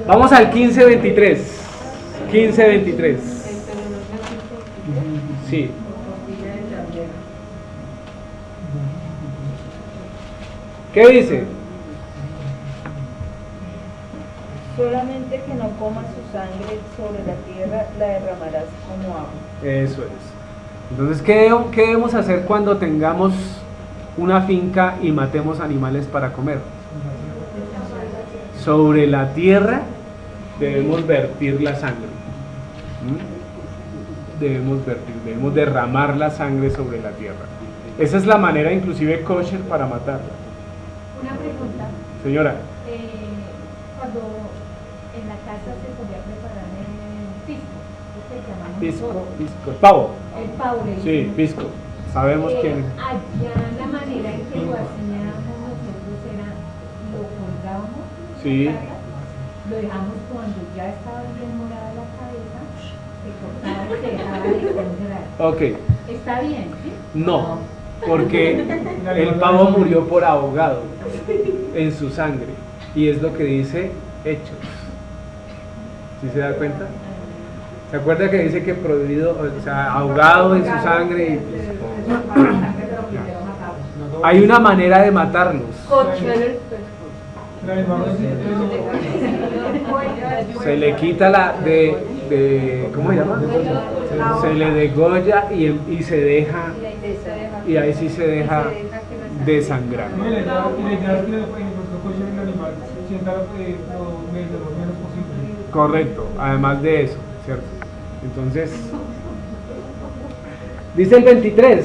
Speaker 1: Vamos al 15:23. 15:23. Sí. ¿Qué dice?
Speaker 3: Solamente que no comas su sangre sobre la tierra, la derramarás como agua.
Speaker 1: Eso es. Entonces, ¿qué debemos hacer cuando tengamos una finca y matemos animales para comer? Sobre la tierra debemos vertir la sangre. Debemos derramar la sangre sobre la tierra. Esa es la manera inclusive kosher para matarla.
Speaker 5: Una pregunta.
Speaker 1: Señora.
Speaker 5: Cuando en la casa se podía preparar el pisco,
Speaker 1: Pisco, el pavo.
Speaker 5: El pavo le
Speaker 1: Sí,
Speaker 5: dicen.
Speaker 1: pisco. Sabemos quién.
Speaker 5: Allá la manera en que lo hacíamos nosotros era, lo colgábamos,
Speaker 1: Sí.
Speaker 5: lo dejamos cuando ya estaba bien morada la cabeza, se cortaba y se dejaba de congelar.
Speaker 1: Ok.
Speaker 5: ¿Está bien? ¿Sí?
Speaker 1: No, porque el pavo murió por ahogado en su sangre. Y es lo que dice Hechos. ¿Sí se da cuenta? ¿Se acuerda que dice que prohibido, o sea, ahogado en su sangre? Y hay una manera de matarlos. Se le quita ¿cómo se llama? Se le degolla y se deja, y ahí sí se deja desangrar.
Speaker 2: Y la idea es que el animal sienta lo menos posible.
Speaker 1: Correcto, además de eso, ¿cierto? Entonces, dice el 23,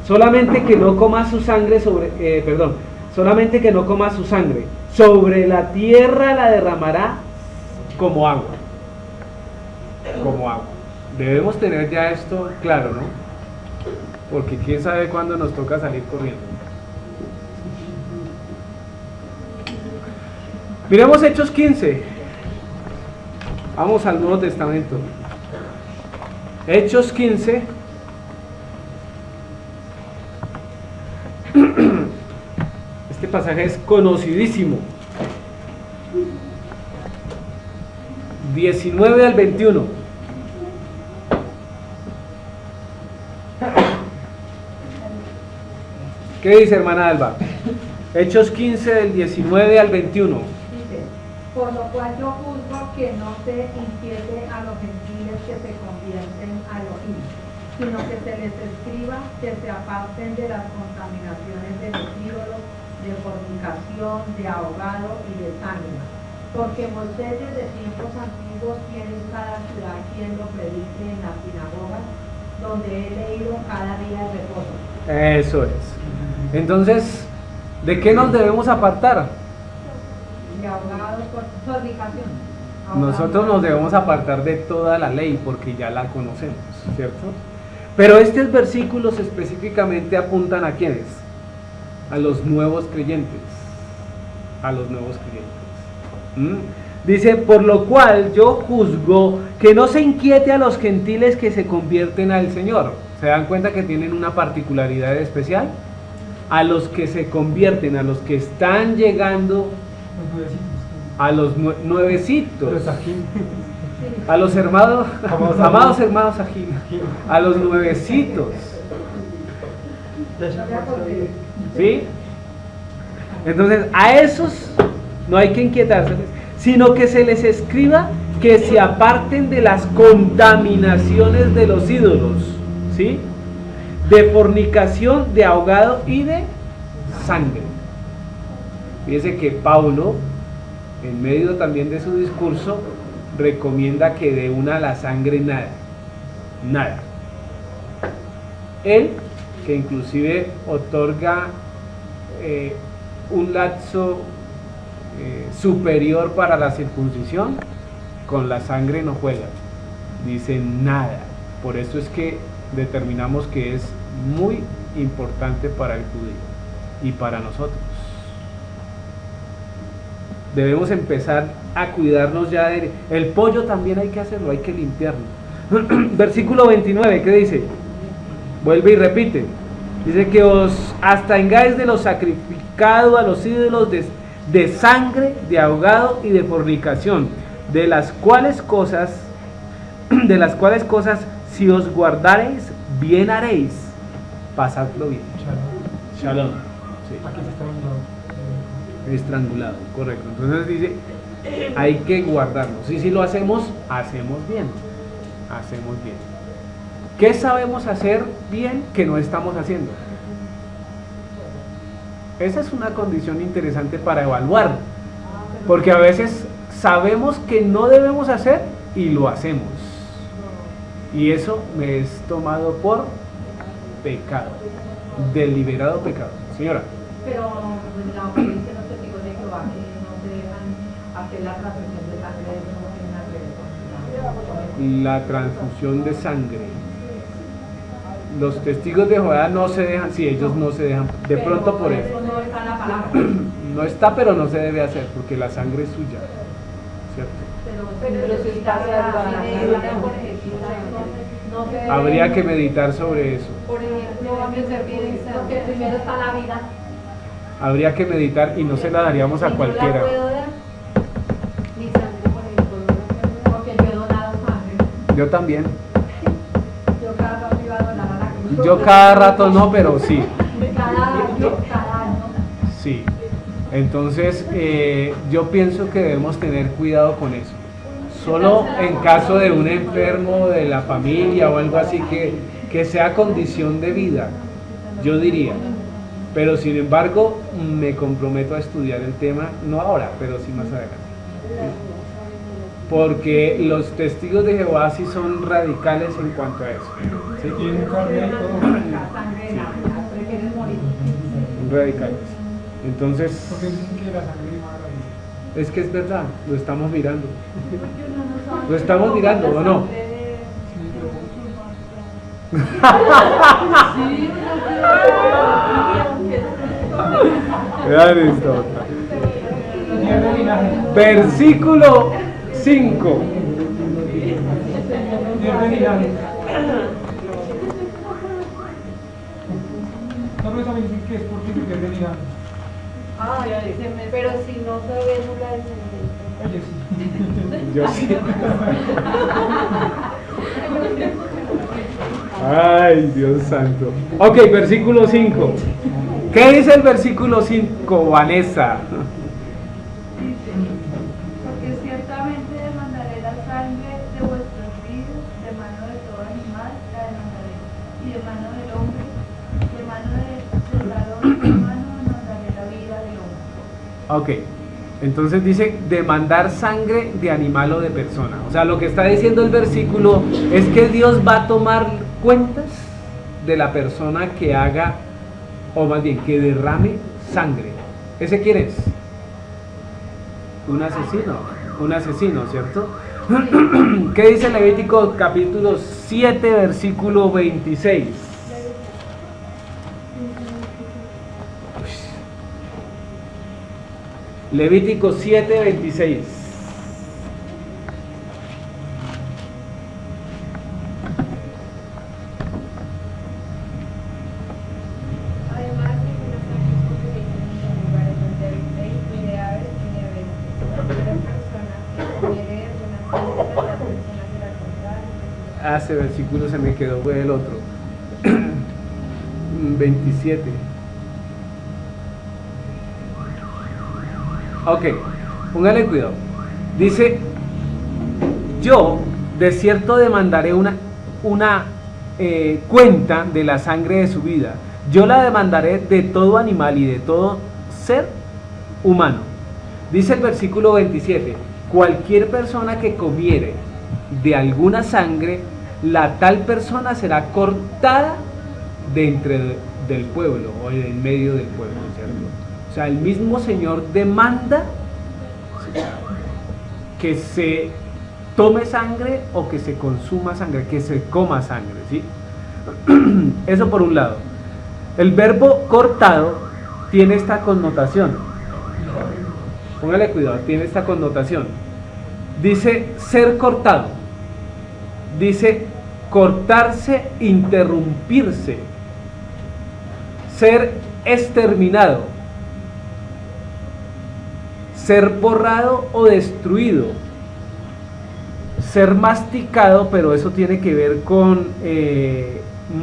Speaker 1: solamente que no coma su sangre solamente que no coma su sangre, sobre la tierra la derramará como agua. Como agua. Debemos tener ya esto claro, ¿no? Porque quién sabe cuándo nos toca salir corriendo. Miremos Hechos 15. Vamos al Nuevo Testamento. Hechos 15. Este pasaje es conocidísimo. 19 al 21. ¿Qué dice, hermana Alba? Hechos 15 del 19 al 21.
Speaker 5: Dice, por lo cual yo juzgo que no se inquiete a los gentiles que se convierten a Elohim, sino que se les escriba que se aparten de las contaminaciones de los ídolos, de fornicación, de ahogado y de sangre. Porque Moisés desde tiempos antiguos tiene en cada ciudad quien lo predique en las sinagogas, donde he leído cada día el reposo.
Speaker 1: Eso es. Entonces, ¿de qué nos debemos apartar?
Speaker 5: De ahogado por fornicación.
Speaker 1: Nosotros nos debemos apartar de toda la ley porque ya la conocemos, ¿cierto? Pero estos versículos específicamente apuntan a quiénes? A los nuevos creyentes. A los nuevos creyentes. Dice, por lo cual yo juzgo que no se inquiete a los gentiles que se convierten al Señor. ¿Se dan cuenta que tienen una particularidad especial? A los que se convierten, a los que están llegando, a los nuevecitos. A los hermanos, amados hermanos aquí, a los nuevecitos, ¿sí? Entonces a esos no hay que inquietarse, sino que se les escriba que se aparten de las contaminaciones de los ídolos, ¿sí? De fornicación, de ahogado y de sangre. Fíjese que Pablo, en medio también de su discurso, recomienda que de una la sangre nada. Él, que inclusive otorga un lapso superior para la circuncisión, con la sangre no juega, dice nada. Por eso es que determinamos que es muy importante para el judío y para nosotros. Debemos empezar a cuidarnos ya el pollo también hay que hacerlo, hay que limpiarlo. Versículo 29, ¿qué dice? Vuelve y repite. Dice que os abstengáis de lo sacrificado a los ídolos de sangre, de ahogado y de fornicación, de las cuales cosas si os guardareis, bien haréis. Pasadlo bien. Shalom. Sí.
Speaker 2: Aquí se está hablando.
Speaker 1: Estrangulado, correcto. Entonces dice, hay que guardarnos. Y si lo hacemos, hacemos bien. Hacemos bien. ¿Qué sabemos hacer bien que no estamos haciendo? Esa es una condición interesante para evaluar. Porque a veces sabemos que no debemos hacer y lo hacemos. Y eso me es tomado por pecado. Deliberado pecado. Señora.
Speaker 5: Pero en la obediencia los testigos de Jehová que no se dejan hacer la transfusión de sangre, eso no tiene nada que ver con
Speaker 1: la transfusión de sangre. Los testigos de Jehová no se dejan, sí, ellos no se dejan, de pronto por eso.
Speaker 5: No está en la palabra.
Speaker 1: No está, pero no se debe hacer, porque la sangre es suya, ¿cierto?
Speaker 3: Pero si está salvada.
Speaker 1: Habría que meditar sobre eso.
Speaker 5: Por ejemplo, porque primero está la vida.
Speaker 1: Habría que meditar y no se la daríamos a cualquiera.
Speaker 5: Mi sangre, por ejemplo, porque yo he donado sangre.
Speaker 1: Yo también.
Speaker 5: Yo cada rato iba a donar a la cruz.
Speaker 1: Yo cada rato no, pero sí.
Speaker 5: Cada año.
Speaker 1: Sí. Entonces, yo pienso que debemos tener cuidado con eso. Solo en caso de un enfermo de la familia o algo así que sea condición de vida, yo diría. Pero sin embargo, me comprometo a estudiar el tema, no ahora, pero sí más adelante. Porque los testigos de Jehová sí son radicales en cuanto a eso. ¿Sí?
Speaker 2: Tienen carne y todo.
Speaker 5: Prefieres morir.
Speaker 1: Radicales. Entonces,
Speaker 2: Porque dicen que la sangre mala.
Speaker 1: es que es verdad, lo estamos mirando. Lo estamos mirando, ¿o no? Vean esta otra. Versículo 5.
Speaker 2: No, pero también dicen que es porque se pierde el hígado.
Speaker 3: Pero si no sabemos la descendencia.
Speaker 2: Oye, sí.
Speaker 1: Yo sí. Ay, Dios santo. Ok, versículo 5. ¿Qué dice el versículo 5, Vanessa?
Speaker 6: Porque ciertamente demandaré la sangre de vuestros hijos, de mano de todo animal la demandaré, y de mano del hombre, de mano del varón, de mano demandaré la vida del hombre.
Speaker 1: Ok, entonces dice demandar sangre de animal o de persona. O sea, lo que está diciendo el versículo es que Dios va a tomar cuentas de la persona que haga, o más bien, que derrame sangre. ¿Ese quién es? Un asesino, ¿cierto? ¿Qué dice Levítico capítulo 7, versículo 26? Levítico 7, 26.
Speaker 4: Además, ninguna sangre se utiliza en lugares donde habéis ni de aves ni de aves. Cualquier persona que comiere de alguna sangre
Speaker 1: Ese versículo se me quedó, fue el otro. 27. Ok, póngale cuidado. Dice, yo de cierto demandaré una cuenta de la sangre de su vida. Yo la demandaré de todo animal y de todo ser humano. Dice el versículo 27, cualquier persona que comiere de alguna sangre, la tal persona será cortada de entre del pueblo o de en medio del pueblo, ¿cierto? O sea, el mismo Señor demanda que se tome sangre o que se consuma sangre, que se coma sangre, ¿sí? Eso por un lado. El verbo cortado tiene esta connotación. Póngale cuidado, tiene esta connotación. Dice ser cortado. Dice cortarse, interrumpirse. Ser exterminado. Ser borrado o destruido. Ser masticado, pero eso tiene que ver con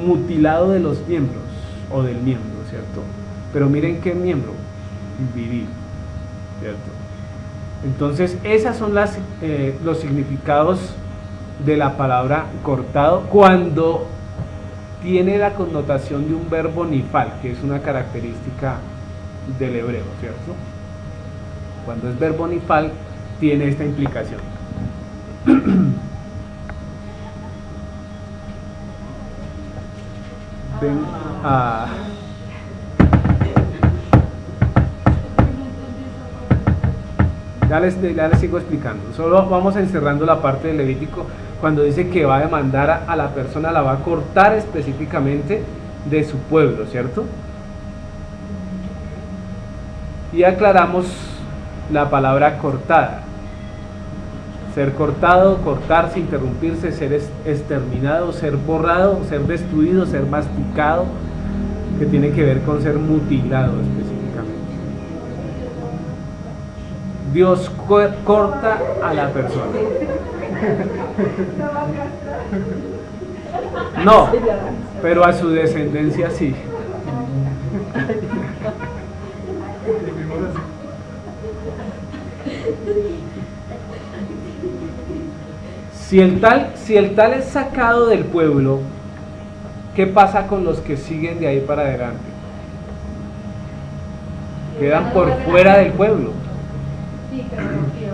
Speaker 1: mutilado de los miembros o del miembro, ¿cierto? Pero miren qué miembro, vivir, ¿cierto? Entonces esas son los significados de la palabra cortado cuando tiene la connotación de un verbo nifal, que es una característica del hebreo, ¿cierto? Cuando es verbo nifal tiene esta implicación. Ya les sigo explicando. Solo vamos encerrando la parte del Levítico cuando dice que va a demandar a la persona, la va a cortar específicamente de su pueblo, ¿cierto? Y aclaramos la palabra cortada. Ser cortado, cortarse, interrumpirse, ser exterminado, ser borrado, ser destruido, ser masticado, que tiene que ver con ser mutilado específicamente. Dios corta a la persona. No, pero a su descendencia sí. Si el tal es sacado del pueblo, ¿qué pasa con los que siguen de ahí para adelante? Quedan por fuera del pueblo.
Speaker 5: Sí, pero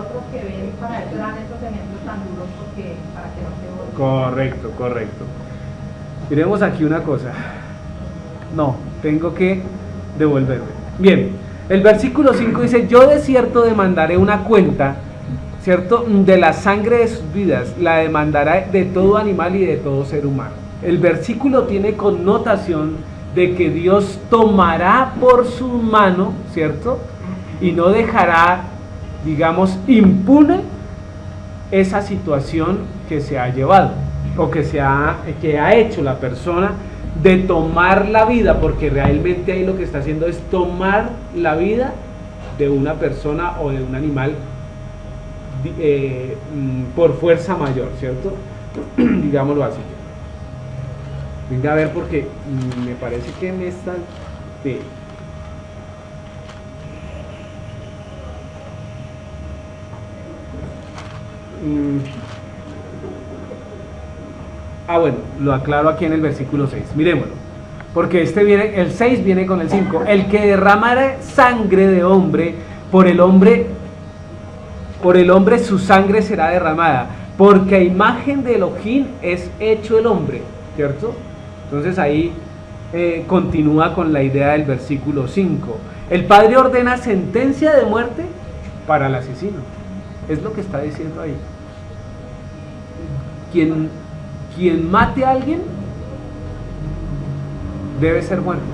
Speaker 5: otros que ven, para eso dan estos ejemplos tan duros para que no se vuelvan.
Speaker 1: Correcto. Miremos aquí una cosa. No, tengo que devolverme. Bien, el versículo 5 dice, yo de cierto demandaré una cuenta, ¿cierto?, de la sangre de sus vidas, la demandará de todo animal y de todo ser humano. El versículo tiene connotación de que Dios tomará por su mano, ¿cierto?, y no dejará, digamos, impune esa situación que se ha llevado o que ha hecho la persona de tomar la vida, porque realmente ahí lo que está haciendo es tomar la vida de una persona o de un animal por fuerza mayor, ¿cierto? Digámoslo así. Venga a ver, porque me parece que en esta bueno, lo aclaro aquí en el versículo 6, miremoslo, porque el 6 viene con el 5. El que derramare sangre de hombre, por el hombre su sangre será derramada, porque a imagen de Elohim es hecho el hombre, ¿cierto? Entonces ahí continúa con la idea del versículo 5. El Padre ordena sentencia de muerte para el asesino. Es lo que está diciendo ahí. Quien mate a alguien debe ser muerto.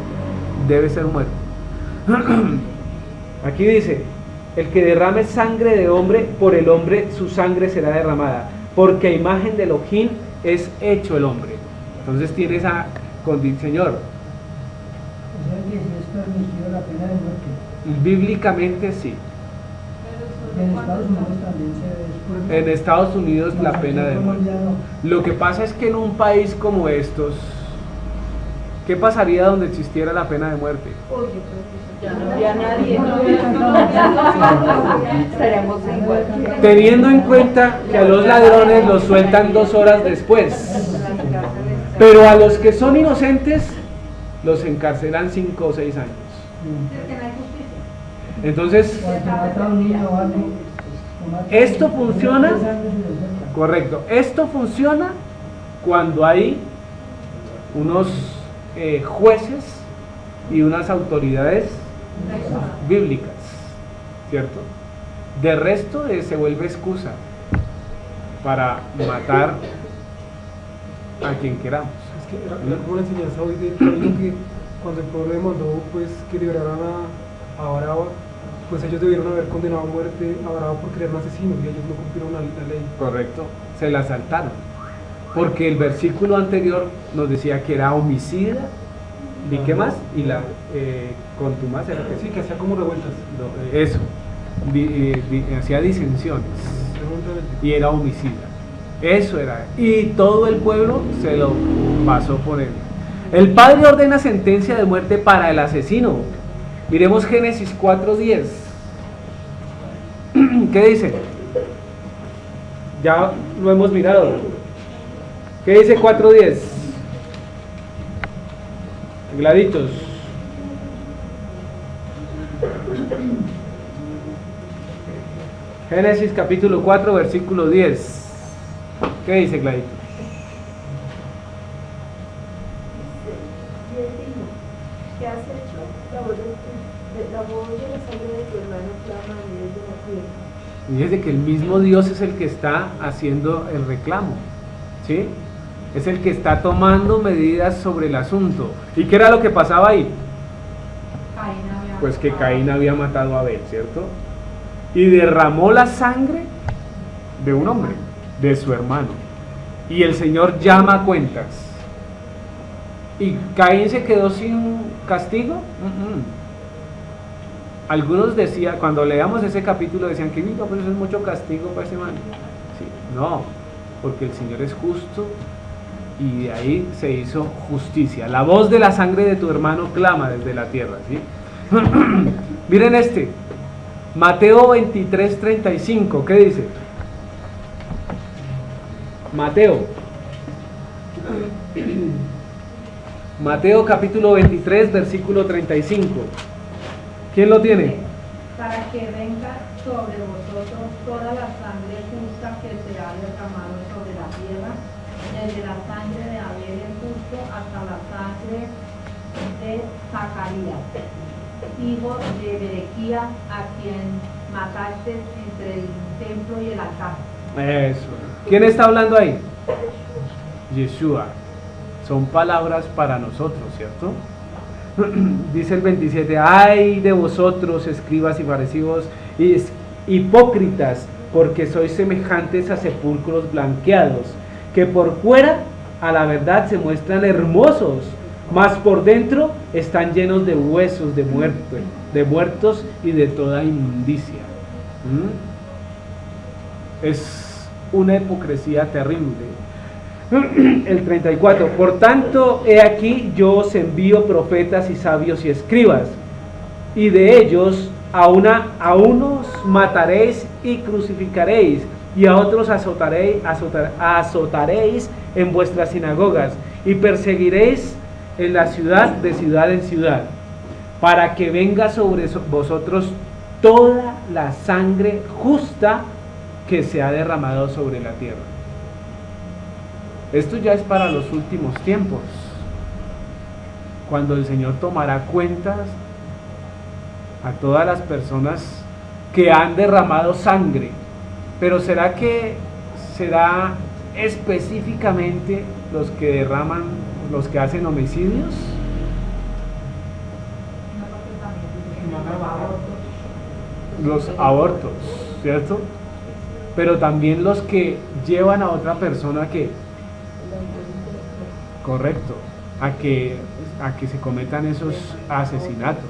Speaker 1: Aquí dice, el que derrame sangre de hombre, por el hombre su sangre será derramada, porque a imagen de Elohim es hecho el hombre. Entonces tiene esa condición, Señor.
Speaker 7: O sea que si es permitido la pena de muerte.
Speaker 1: Bíblicamente sí.
Speaker 6: Pero
Speaker 7: En Estados Unidos también se ve.
Speaker 1: En Estados Unidos la pena de muerte. Lo que pasa es que en un país como estos, ¿qué pasaría donde existiera la pena de muerte?
Speaker 3: Uy, yo creo que ya no había nadie, estaríamos igual.
Speaker 1: Teniendo en cuenta que a los ladrones los sueltan 2 horas después, pero a los que son inocentes los encarcelan 5 o 6 años.
Speaker 5: Es que no hay justicia.
Speaker 1: Entonces,
Speaker 7: Porque mata a un niño o algo,
Speaker 1: esto funciona, correcto, esto funciona cuando hay unos jueces y unas autoridades bíblicas, ¿cierto? De resto se vuelve excusa para matar a quien queramos.
Speaker 2: Es que era como la enseñanza hoy de Camilo, que cuando el pueblo demandó pues, que liberaran a Baraba, pues ellos debieron haber condenado a muerte a Baraba porque era un asesino y ellos no cumplieron la ley.
Speaker 1: Correcto, se la saltaron. Porque el versículo anterior nos decía que era homicida, ¿y qué más? Y la contumaz, ¿era que
Speaker 2: Sí, que hacía como revueltas.
Speaker 1: no, eso, hacía disensiones y era homicida. Eso era. Y todo el pueblo se lo pasó por él. El padre ordena sentencia de muerte para el asesino. Miremos Génesis 4:10. ¿Qué dice? Ya lo hemos mirado. ¿Qué dice 4:10? Gladitos. Génesis capítulo 4, versículo 10. ¿Qué dice Gladitos?
Speaker 4: Y él dijo, ¿qué has hecho? La voz de la sangre de tu hermano clama a mí desde la tierra.
Speaker 1: Y dice que el mismo Dios es el que está haciendo el reclamo, ¿sí? Es el que está tomando medidas sobre el asunto. ¿Y qué era lo que pasaba ahí? Pues que Caín había matado a Abel, ¿cierto? Y derramó la sangre de un hombre, de su hermano. Y el Señor llama a cuentas. ¿Y Caín se quedó sin castigo? Algunos decían, cuando leamos ese capítulo, decían que mira, pues eso es mucho castigo para ese man. Sí, no, porque el Señor es justo y de ahí se hizo justicia. La voz de la sangre de tu hermano clama desde la tierra, ¿sí? Miren este, Mateo 23:35, ¿qué dice? Mateo capítulo 23, versículo 35. ¿Quién lo tiene?
Speaker 5: Para que venga sobre vosotros toda la sangre justa que se ha derramado sobre la tierra, desde la sangre de Abel el justo hasta la sangre de Zacarías, hijo de Berequías, a quien mataste entre el templo y el altar.
Speaker 1: Eso. ¿Quién está hablando ahí? Yeshua. Son palabras para nosotros, ¿cierto? Dice el 27, ay de vosotros, escribas y fariseos, hipócritas, porque sois semejantes a sepulcros blanqueados, que por fuera a la verdad se muestran hermosos, mas por dentro están llenos de huesos de muertos y de toda inmundicia. Es una hipocresía terrible. El 34, por tanto, he aquí yo os envío profetas y sabios y escribas, y de ellos a unos mataréis y crucificaréis, y a otros azotaréis en vuestras sinagogas, y perseguiréis en la ciudad de ciudad en ciudad, para que venga sobre vosotros toda la sangre justa que se ha derramado sobre la tierra. Esto ya es para los últimos tiempos, cuando el Señor tomará cuentas a todas las personas que han derramado sangre. Pero ¿será que será específicamente los que derraman, los que hacen homicidios? Los abortos, ¿cierto? Pero también los que llevan a otra persona que, correcto, a que se cometan esos asesinatos.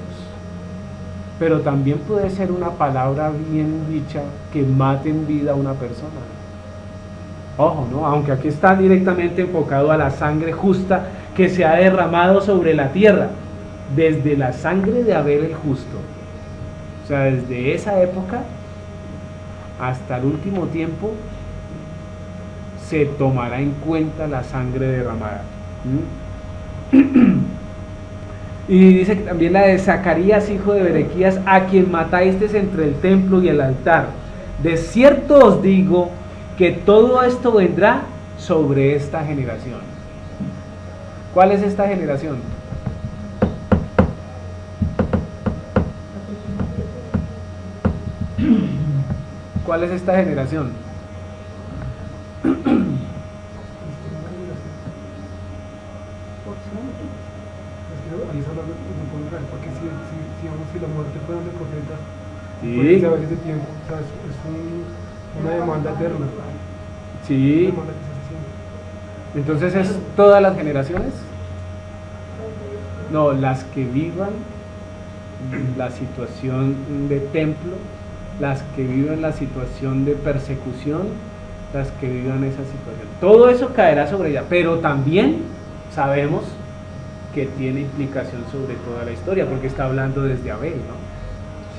Speaker 1: pero también puede ser una palabra bien dicha que mate en vida a una persona. Ojo, ¿no? Aunque aquí está directamente enfocado a la sangre justa que se ha derramado sobre la tierra, desde la sangre de Abel el justo. O sea, desde esa época hasta el último tiempo se tomará en cuenta la sangre derramada. Y dice que también la de Zacarías, hijo de Berequías, a quien matasteis entre el templo y el altar. De cierto os digo que todo esto vendrá sobre esta generación. ¿Cuál es esta generación? ¿Cuál es esta generación?
Speaker 2: Ahí es hablando de poner, porque si la muerte fueron de profetas,
Speaker 1: Sí.
Speaker 2: pues a veces de tiempo, o sea, una demanda eterna.
Speaker 1: Sí.
Speaker 2: Una demanda que se hace siempre.
Speaker 1: Entonces, ¿es todas las generaciones? No, las que vivan la situación de templo, las que vivan la situación de persecución, las que vivan esa situación. Todo eso caerá sobre ella, pero también sabemos que tiene implicación sobre toda la historia, porque está hablando desde Abel, ¿no?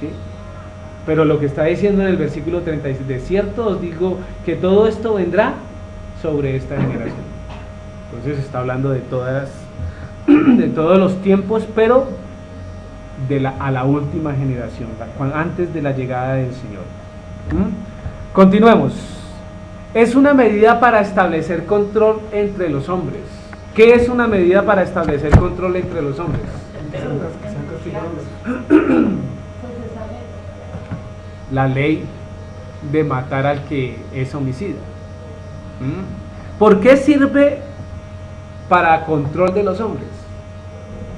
Speaker 1: ¿Sí? Pero lo que está diciendo en el versículo 36, de cierto os digo que todo esto vendrá sobre esta generación. Entonces está hablando de todos los tiempos, pero a la última generación, antes de la llegada del Señor. Continuemos. Es una medida para establecer control entre los hombres. ¿Qué es una medida para establecer control entre los hombres?
Speaker 2: Que sean castigados.
Speaker 1: La ley de matar al que es homicida. ¿Por qué sirve para control de los hombres?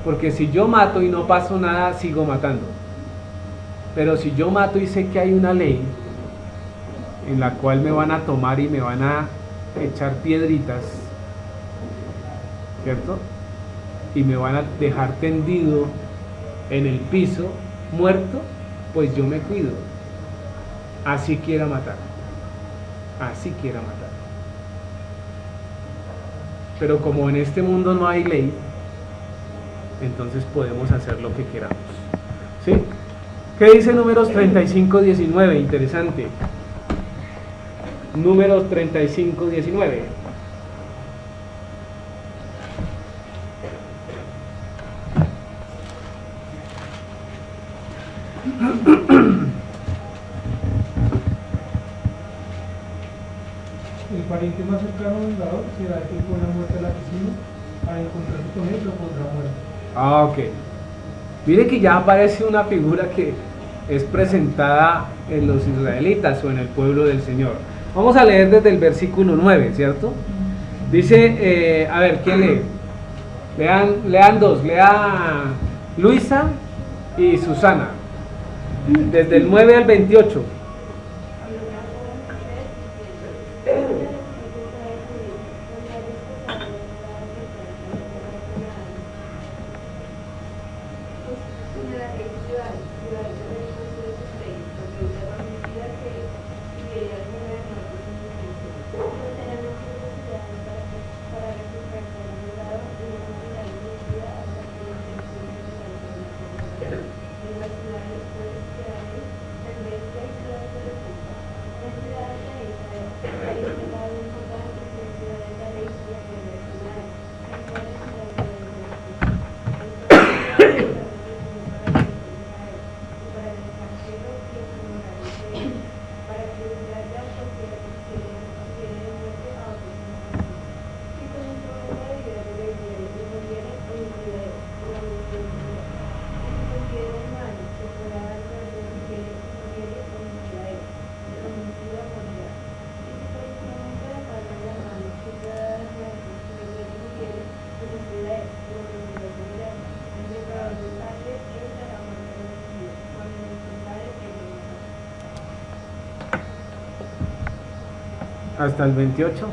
Speaker 1: Porque si yo mato y no paso nada, sigo matando. Pero si yo mato y sé que hay una ley en la cual me van a tomar y me van a echar piedritas, ¿cierto? Y me van a dejar tendido en el piso, muerto, pues yo me cuido. Así quiera matar. Así quiera matar. Pero como en este mundo no hay ley, entonces podemos hacer lo que queramos. ¿Sí? ¿Qué dice Números 35:19? Interesante. Números 35:19.
Speaker 2: El pariente más cercano al vengador será el que pone a muerte al asesino, para encontrarse con él lo pondrá muerto.
Speaker 1: Ah, ok. Mire que ya aparece una figura que es presentada en los israelitas o en el pueblo del Señor. Vamos a leer desde el versículo 9, ¿cierto? Dice, a ver, ¿quién lee? Lean dos, lea Luisa y Susana, desde el 9 al 28. Hasta el 28.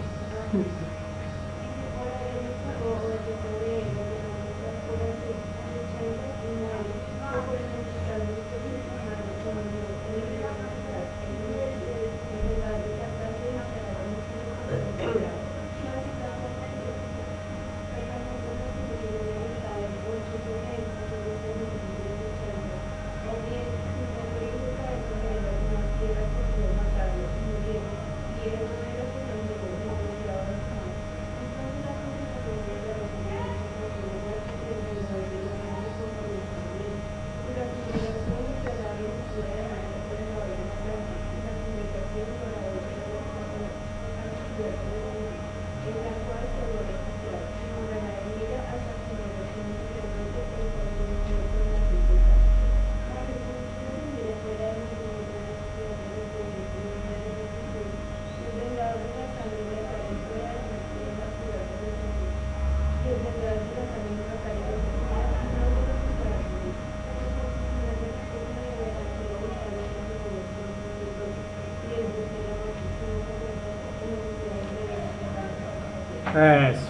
Speaker 1: Eso.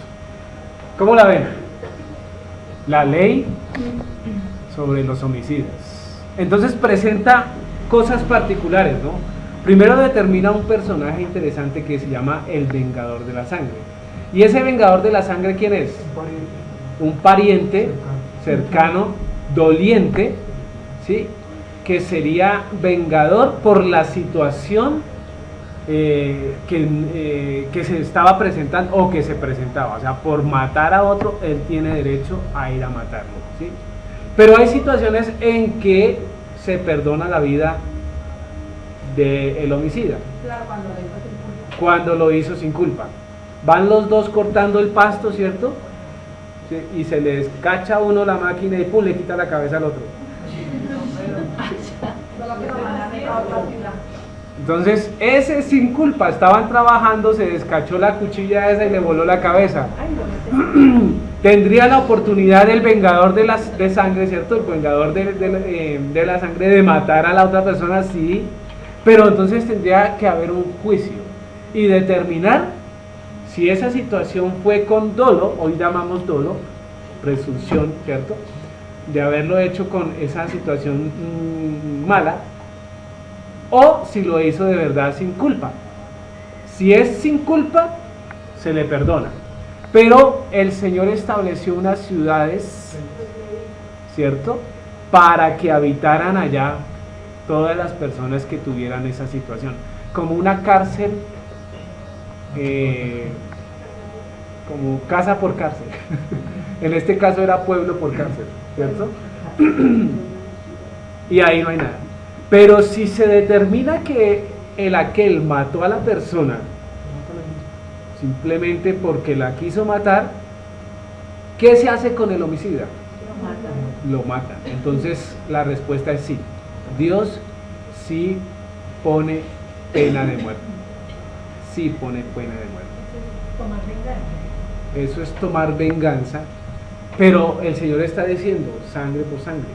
Speaker 1: ¿Cómo la ven? La ley sobre los homicidas. Entonces presenta cosas particulares, ¿no? Primero determina un personaje interesante que se llama el vengador de la sangre. ¿Y ese vengador de la sangre quién es? Un pariente cercano, doliente, ¿sí? Que sería vengador por la situación que se estaba presentando o que se presentaba. O sea, por matar a otro, él tiene derecho a ir a matarlo, ¿sí? Pero hay situaciones en que se perdona la vida del homicida.
Speaker 5: Claro, cuando lo hizo sin culpa.
Speaker 1: Cuando lo hizo sin culpa. Van los dos cortando el pasto, ¿cierto? Sí, y se les cacha a uno la máquina y pum, le quita la cabeza al otro.
Speaker 5: Solo que lo mandan a otra ciudad.
Speaker 1: Entonces, ese sin culpa, estaban trabajando, se descachó la cuchilla esa y le voló la cabeza. Tendría la oportunidad el vengador de sangre, ¿cierto? El vengador de la sangre de matar a la otra persona, sí. Pero entonces tendría que haber un juicio y determinar si esa situación fue con dolo, hoy llamamos dolo, presunción, ¿cierto? De haberlo hecho con esa situación mala, o si lo hizo de verdad sin culpa. Si es sin culpa, se le perdona. Pero el Señor estableció unas ciudades, ¿cierto? Para que habitaran allá todas las personas que tuvieran esa situación. Como una cárcel, como casa por cárcel. En este caso era pueblo por cárcel, ¿cierto? Y ahí no hay nada. Pero si se determina que aquel mató a la persona simplemente porque la quiso matar, ¿qué se hace con el homicida? Lo matan. Entonces la respuesta es sí. Dios sí pone pena de muerte. Sí pone pena de muerte.
Speaker 5: Tomar venganza.
Speaker 1: Eso es tomar venganza. Pero el Señor está diciendo sangre por sangre,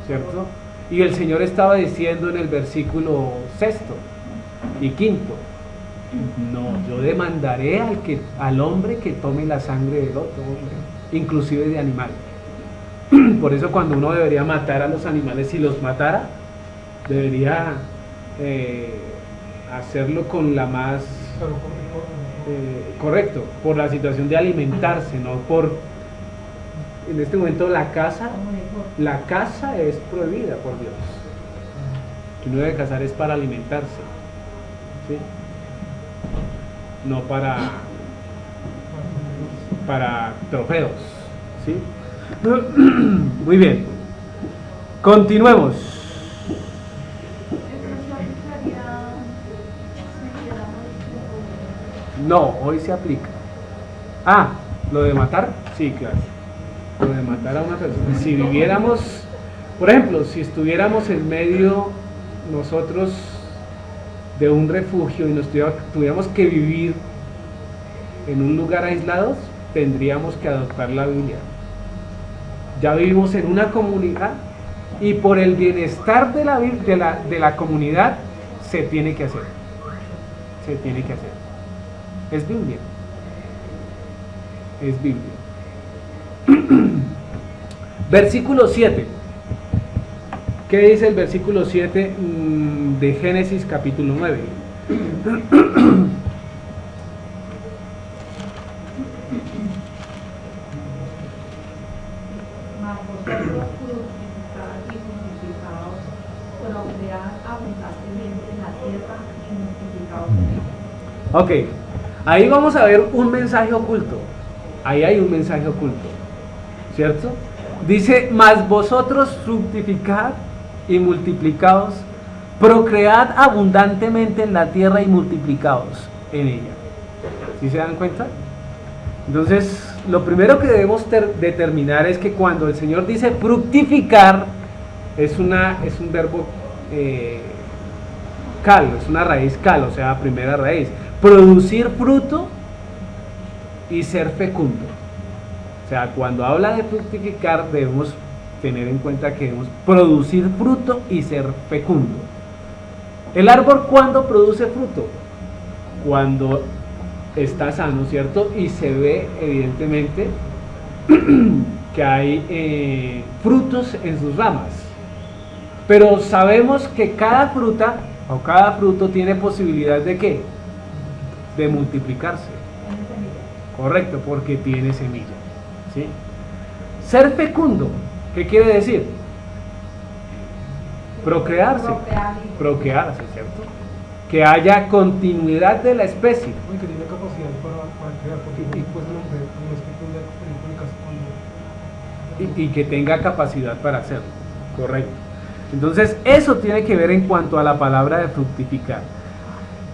Speaker 1: ¿cierto? Y el Señor estaba diciendo en el versículo 6 y 5: no, yo demandaré al hombre que tome la sangre del otro hombre, inclusive de animal. Por eso cuando uno debería matar a los animales, si los matara, debería hacerlo con la más correcto, por la situación de alimentarse, no por... En este momento la caza es prohibida por Dios. Que uno debe cazar es para alimentarse, ¿sí? No para trofeos, ¿sí? Muy bien, continuemos. No, hoy se aplica. Lo de matar, sí, claro. Lo de matar a una persona. Si viviéramos, por ejemplo, si estuviéramos en medio nosotros de un refugio y tuviéramos que vivir en un lugar aislados, tendríamos que adoptar la Biblia. Ya vivimos en una comunidad y por el bienestar de la comunidad se tiene que hacer. Se tiene que hacer. Es Biblia. Es Biblia. Versículo 7. ¿Qué dice el versículo 7 de Génesis capítulo 9?
Speaker 5: Mas vosotros fructificad y multiplicaos, procread abundantemente en la tierra y multiplicaos en ella.
Speaker 1: Ok, ahí vamos a ver un mensaje oculto. Ahí hay un mensaje oculto, ¿cierto? Dice: mas vosotros fructificad y multiplicaos, procread abundantemente en la tierra y multiplicaos en ella. ¿Sí se dan cuenta? Entonces, lo primero que debemos determinar es que cuando el Señor dice fructificar, es un verbo cal, es una raíz cal, o sea, primera raíz. Producir fruto y ser fecundo. O sea, cuando habla de fructificar, debemos tener en cuenta que debemos producir fruto y ser fecundo. ¿El árbol cuándo produce fruto? Cuando está sano, ¿cierto? Y se ve evidentemente que hay frutos en sus ramas. Pero sabemos que cada fruta o cada fruto tiene posibilidad de ¿qué? De multiplicarse. Correcto, porque tiene semilla. ¿Sí? Ser fecundo, ¿qué quiere decir? Procrearse. Procrearse, ¿cierto? Que haya continuidad de la especie.
Speaker 2: Uy, que tiene capacidad para crear, porque después de la mujer, no es que tenga, por ejemplo, en el caso cuando...
Speaker 1: Y que tenga capacidad para hacerlo. Correcto. Entonces, eso tiene que ver en cuanto a la palabra de fructificar.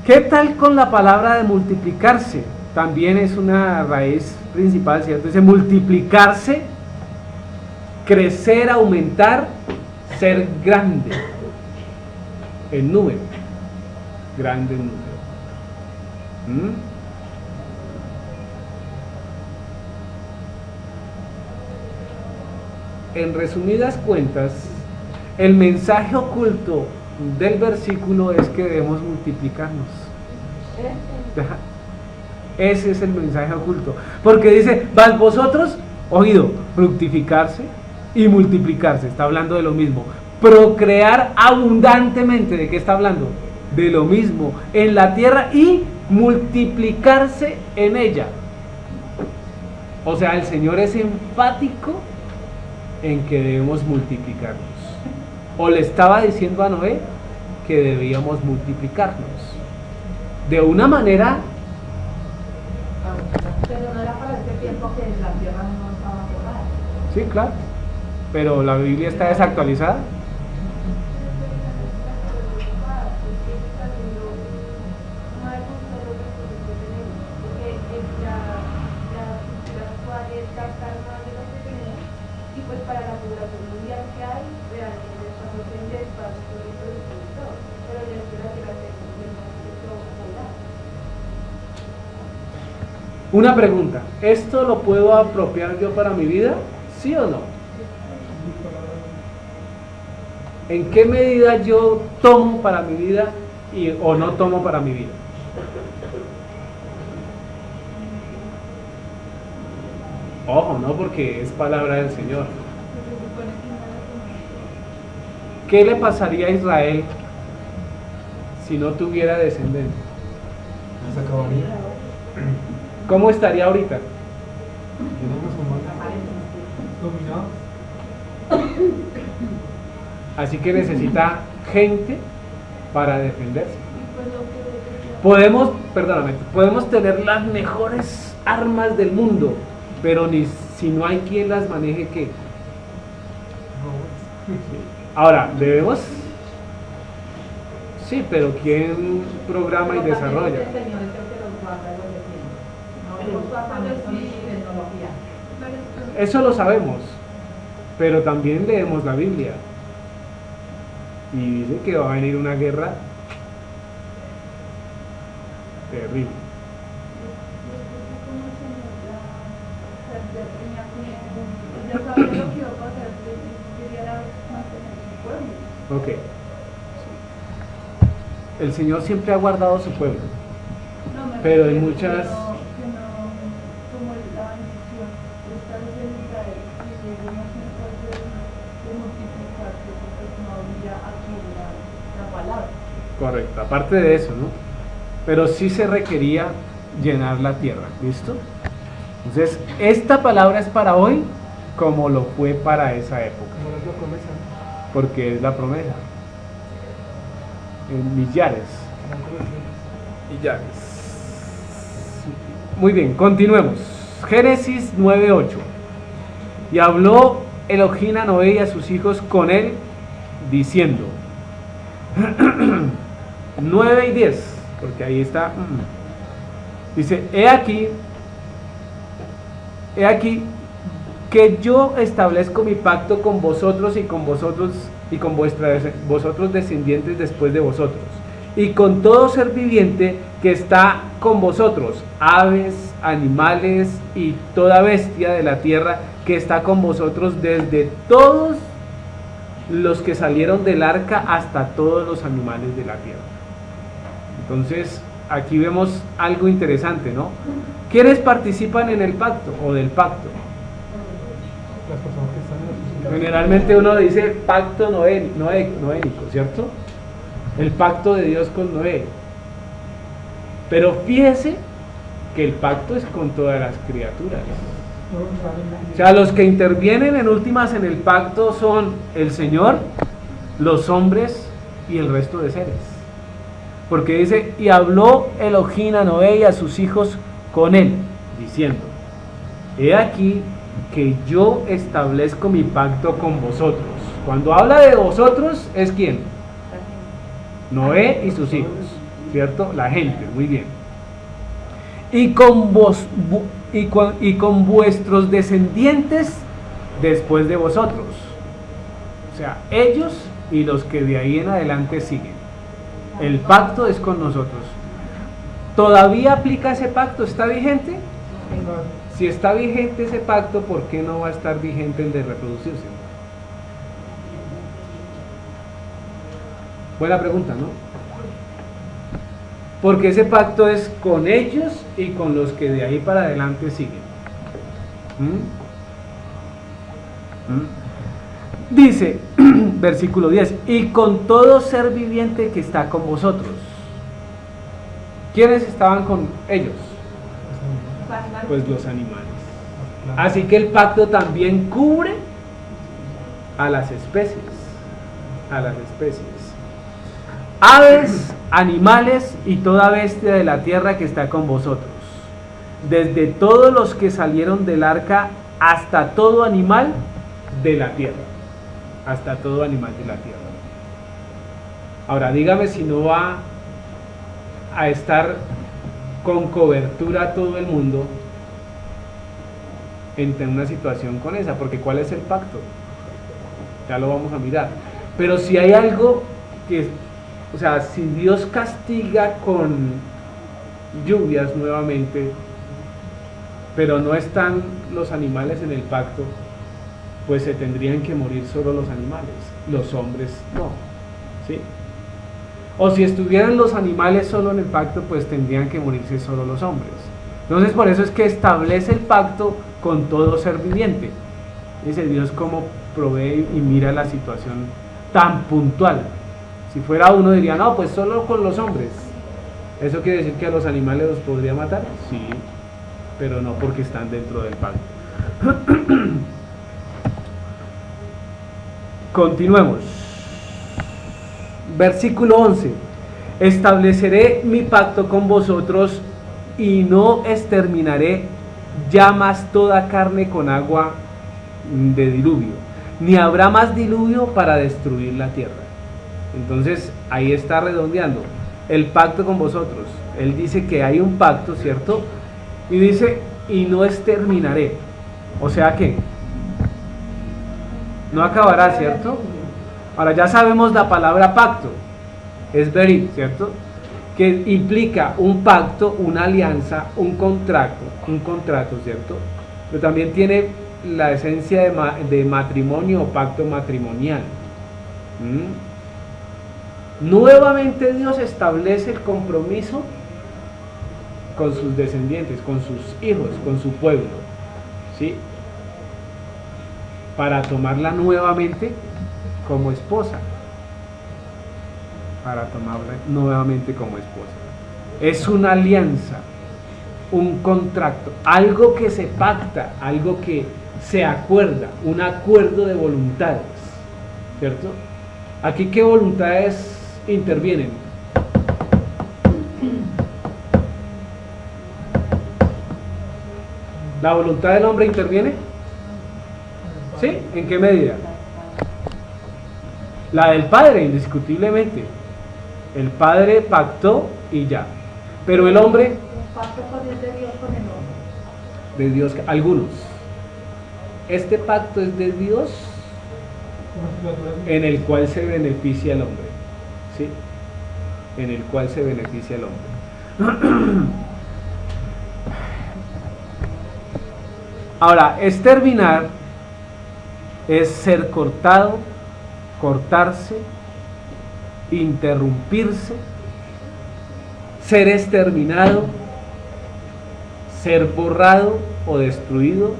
Speaker 1: ¿Qué tal con la palabra de multiplicarse? También es una raíz principal, ¿cierto? Dice multiplicarse, crecer, aumentar, ser grande en número. Grande en número. En resumidas cuentas, el mensaje oculto del versículo es que debemos multiplicarnos. Ese es el mensaje oculto. Porque dice, vas vosotros, oído, fructificarse y multiplicarse. Está hablando de lo mismo. Procrear abundantemente. ¿De qué está hablando? De lo mismo. En la tierra y multiplicarse en ella. O sea, el Señor es enfático en que debemos multiplicarnos. O le estaba diciendo a Noé que debíamos multiplicarnos de una manera.
Speaker 5: Pero no era para ese tiempo que la tierra no estaba poblada.
Speaker 1: Sí, claro, pero la Biblia está desactualizada.
Speaker 4: Y pues para la población mundial que hay, realmente estamos en despacio y todo, pero yo espero que la tecnología.
Speaker 1: Una pregunta, ¿esto lo puedo apropiar yo para mi vida? ¿Sí o no? ¿En qué medida yo tomo para mi vida o no tomo para mi vida? Ojo, no, porque es palabra del Señor. ¿Qué le pasaría a Israel si no tuviera descendencia?
Speaker 2: Se acabaría.
Speaker 1: ¿Cómo estaría ahorita?
Speaker 2: Dominado.
Speaker 1: Así que necesita gente para defenderse. Podemos tener las mejores armas del mundo, pero si no hay quien las maneje, ¿qué? Ahora, debemos... Sí, pero ¿quién programa y desarrolla? Eso lo sabemos, pero también leemos la Biblia y dice que va a venir una guerra terrible. Ok. El Señor siempre ha guardado su pueblo, pero hay muchas... Correcto, aparte de eso, ¿no? Pero sí se requería llenar la tierra, ¿listo? Entonces, esta palabra es para hoy como lo fue para esa época. Porque es la promesa. En millares. Millares. Muy bien, continuemos. Génesis 9:8. Y habló Elohim a Noé y a sus hijos con él, diciendo... 9 y 10, porque ahí está. Dice, he aquí que yo establezco mi pacto con vosotros y con vosotros descendientes después de vosotros, y con todo ser viviente que está con vosotros, aves, animales y toda bestia de la tierra que está con vosotros, desde todos los que salieron del arca hasta todos los animales de la tierra. Entonces, aquí vemos algo interesante, ¿no? ¿Quiénes participan en el pacto o del pacto?
Speaker 2: Las personas que están en la sociedad.
Speaker 1: Generalmente uno dice pacto noénico, ¿cierto? El pacto de Dios con Noé. Pero fíjese que el pacto es con todas las criaturas. O sea, los que intervienen en últimas en el pacto son el Señor, los hombres y el resto de seres. Porque dice, y habló Elohim a Noé y a sus hijos con él, diciendo, he aquí que yo establezco mi pacto con vosotros. Cuando habla de vosotros, ¿es quién? Noé y sus hijos, ¿cierto? La gente, muy bien. Y con vuestros descendientes después de vosotros. O sea, ellos y los que de ahí en adelante siguen. El pacto es con nosotros. ¿Todavía aplica ese pacto? ¿Está vigente? Si está vigente ese pacto, ¿por qué no va a estar vigente el de reproducirse? Buena pregunta, ¿no? Porque ese pacto es con ellos y con los que de ahí para adelante siguen. Dice, versículo 10, y con todo ser viviente que está con vosotros. ¿Quiénes estaban con ellos? Pues los animales. Así que el pacto también cubre a las especies. A las especies. Aves, animales y toda bestia de la tierra que está con vosotros. Desde todos los que salieron del arca hasta todo animal de la tierra. Hasta todo animal de la tierra. Ahora dígame si no va a estar con cobertura todo el mundo en una situación con esa, porque ¿cuál es el pacto? Ya lo vamos a mirar. Pero si hay algo que, o sea, si Dios castiga con lluvias nuevamente, pero no están los animales en el pacto, pues se tendrían que morir solo los animales, los hombres no, ¿sí? O si estuvieran los animales solo en el pacto, pues tendrían que morirse solo los hombres. Entonces por eso es que establece el pacto con todo ser viviente. Dice Dios cómo provee y mira la situación tan puntual. Si fuera uno diría, no, pues solo con los hombres. ¿Eso quiere decir que a los animales los podría matar? Sí, pero no porque están dentro del pacto. Continuemos. Versículo 11. Estableceré mi pacto con vosotros y no exterminaré ya más toda carne con agua de diluvio, ni habrá más diluvio para destruir la tierra. Entonces ahí está redondeando el pacto con vosotros. Él dice que hay un pacto, ¿cierto? Y dice, y no exterminaré. O sea que no acabará, ¿cierto? Ahora ya sabemos la palabra pacto, es verit, ¿cierto? Que implica un pacto, una alianza, un contrato, ¿cierto? Pero también tiene la esencia de matrimonio o pacto matrimonial. Nuevamente Dios establece el compromiso con sus descendientes, con sus hijos, con su pueblo, ¿sí? Para tomarla nuevamente como esposa. Para tomarla nuevamente como esposa. Es una alianza, un contrato, algo que se pacta, algo que se acuerda, un acuerdo de voluntades, ¿cierto? Aquí, ¿qué voluntades intervienen? ¿La voluntad del hombre interviene? ¿Sí? ¿En qué medida? La del Padre, indiscutiblemente. El Padre pactó y ya. Pero el hombre,
Speaker 5: Un pacto con el de Dios con el hombre.
Speaker 1: de Dios, algunos. Este pacto es de Dios en el cual se beneficia el hombre. ¿Sí? En el cual se beneficia el hombre. Ahora, exterminar es ser cortado, cortarse, interrumpirse, ser exterminado, ser borrado o destruido,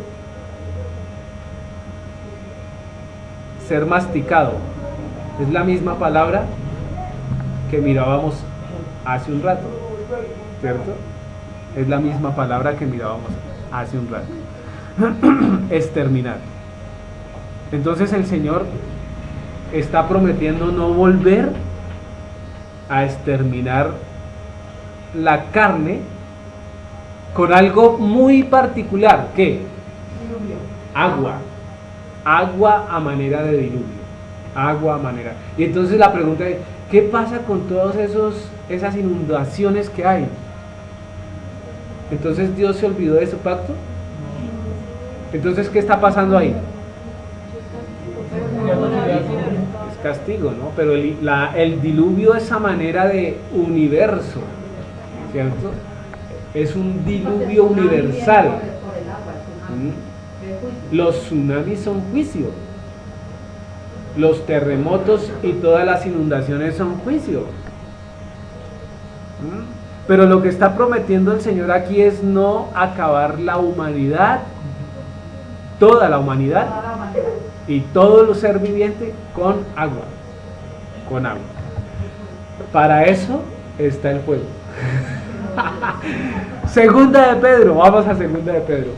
Speaker 1: ser masticado. Es la misma palabra que mirábamos hace un rato, ¿cierto? Es la misma palabra que mirábamos hace un rato. Exterminar. Entonces el Señor está prometiendo no volver a exterminar la carne con algo muy particular. ¿Qué? Agua. Agua a manera de diluvio. Agua a manera. Y entonces la pregunta es, ¿qué pasa con todas esas inundaciones que hay? Entonces Dios se olvidó de su pacto. Entonces, ¿qué está pasando ahí? Es castigo, ¿no? Pero el diluvio es a manera de universo, ¿cierto? Es un diluvio universal. Los tsunamis son juicio. Los terremotos y todas las inundaciones son juicio. Pero lo que está prometiendo el Señor aquí es no acabar la humanidad, toda la humanidad y todo el ser viviente con agua. Con agua. Para eso está el fuego. Segunda de Pedro, vamos a Segunda de Pedro.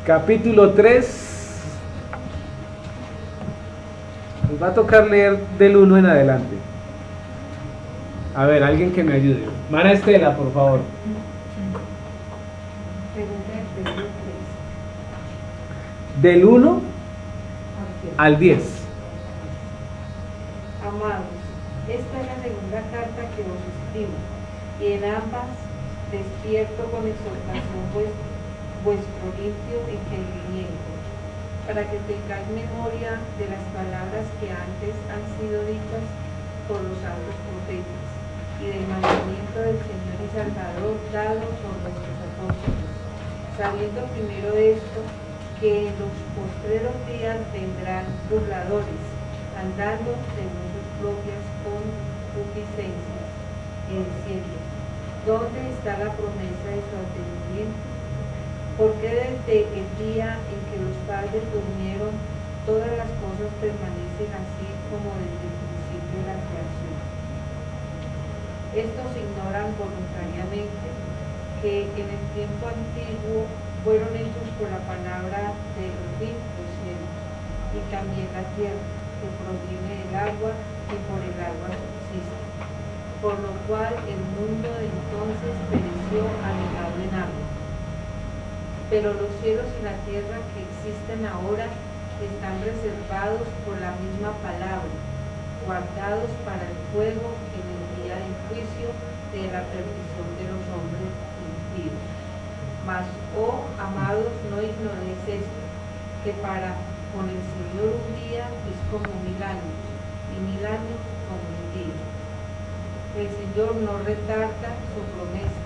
Speaker 1: Capítulo 3. Nos va a tocar leer del 1 en adelante. A ver, alguien que me ayude. Mana Estela, por favor. Del 1 al 10.
Speaker 3: Amados, esta es la segunda carta que os escribo, y en ambas despierto con exhortación vuestro limpio entendimiento, para que tengáis memoria de las palabras que antes han sido dichas por los santos profetas, y del mandamiento del Señor y Salvador dado por nuestros apóstoles, sabiendo primero esto, que en los postreros días vendrán burladores, andando según sus propias concupiscencias, y diciendo, ¿dónde está la promesa de su advenimiento? Porque desde el día en que los padres durmieron, todas las cosas permanecen así como desde el principio de la creación. Estos ignoran voluntariamente que en el tiempo antiguo fueron hechos por la palabra de Elohim los cielos, y también la tierra, que proviene del agua y por el agua subsiste. Por lo cual el mundo de entonces pereció anegado en agua. Pero los cielos y la tierra que existen ahora están reservados por la misma palabra, guardados para el fuego en el día del juicio de la perdición de los hombres impíos. Mas, oh amados, no ignoréis esto, que para con el Señor un día es como 1000 años, y 1000 años como un día. El Señor no retarda su promesa,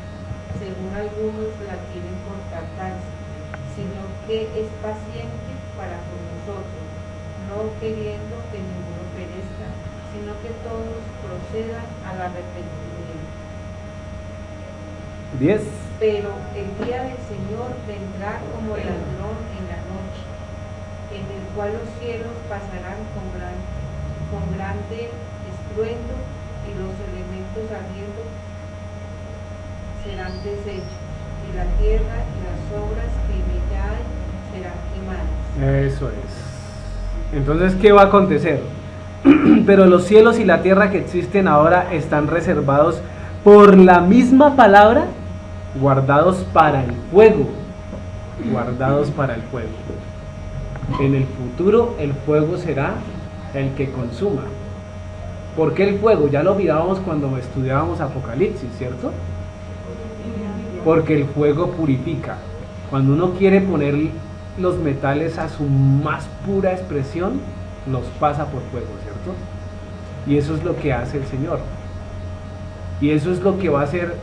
Speaker 3: según algunos la tienen por tardanza, sino que es paciente para con nosotros, no queriendo que ninguno perezca, sino que todos procedan al arrepentimiento.
Speaker 1: 10.
Speaker 3: Pero el día del Señor vendrá como ladrón en la noche, en el cual los cielos pasarán con grande estruendo, y los elementos ardiendo serán deshechos, y la tierra y las obras que en ella hay serán quemadas.
Speaker 1: Eso es. Entonces, ¿qué va a acontecer? Pero los cielos y la tierra que existen ahora están reservados por la misma palabra, guardados para el fuego. Guardados para el fuego. En el futuro el fuego será el que consuma. ¿Por qué el fuego? Ya lo mirábamos cuando estudiábamos Apocalipsis, ¿cierto? Porque el fuego purifica. Cuando uno quiere poner los metales a su más pura expresión, los pasa por fuego, ¿cierto? Y eso es lo que hace el Señor. Y eso es lo que va a hacer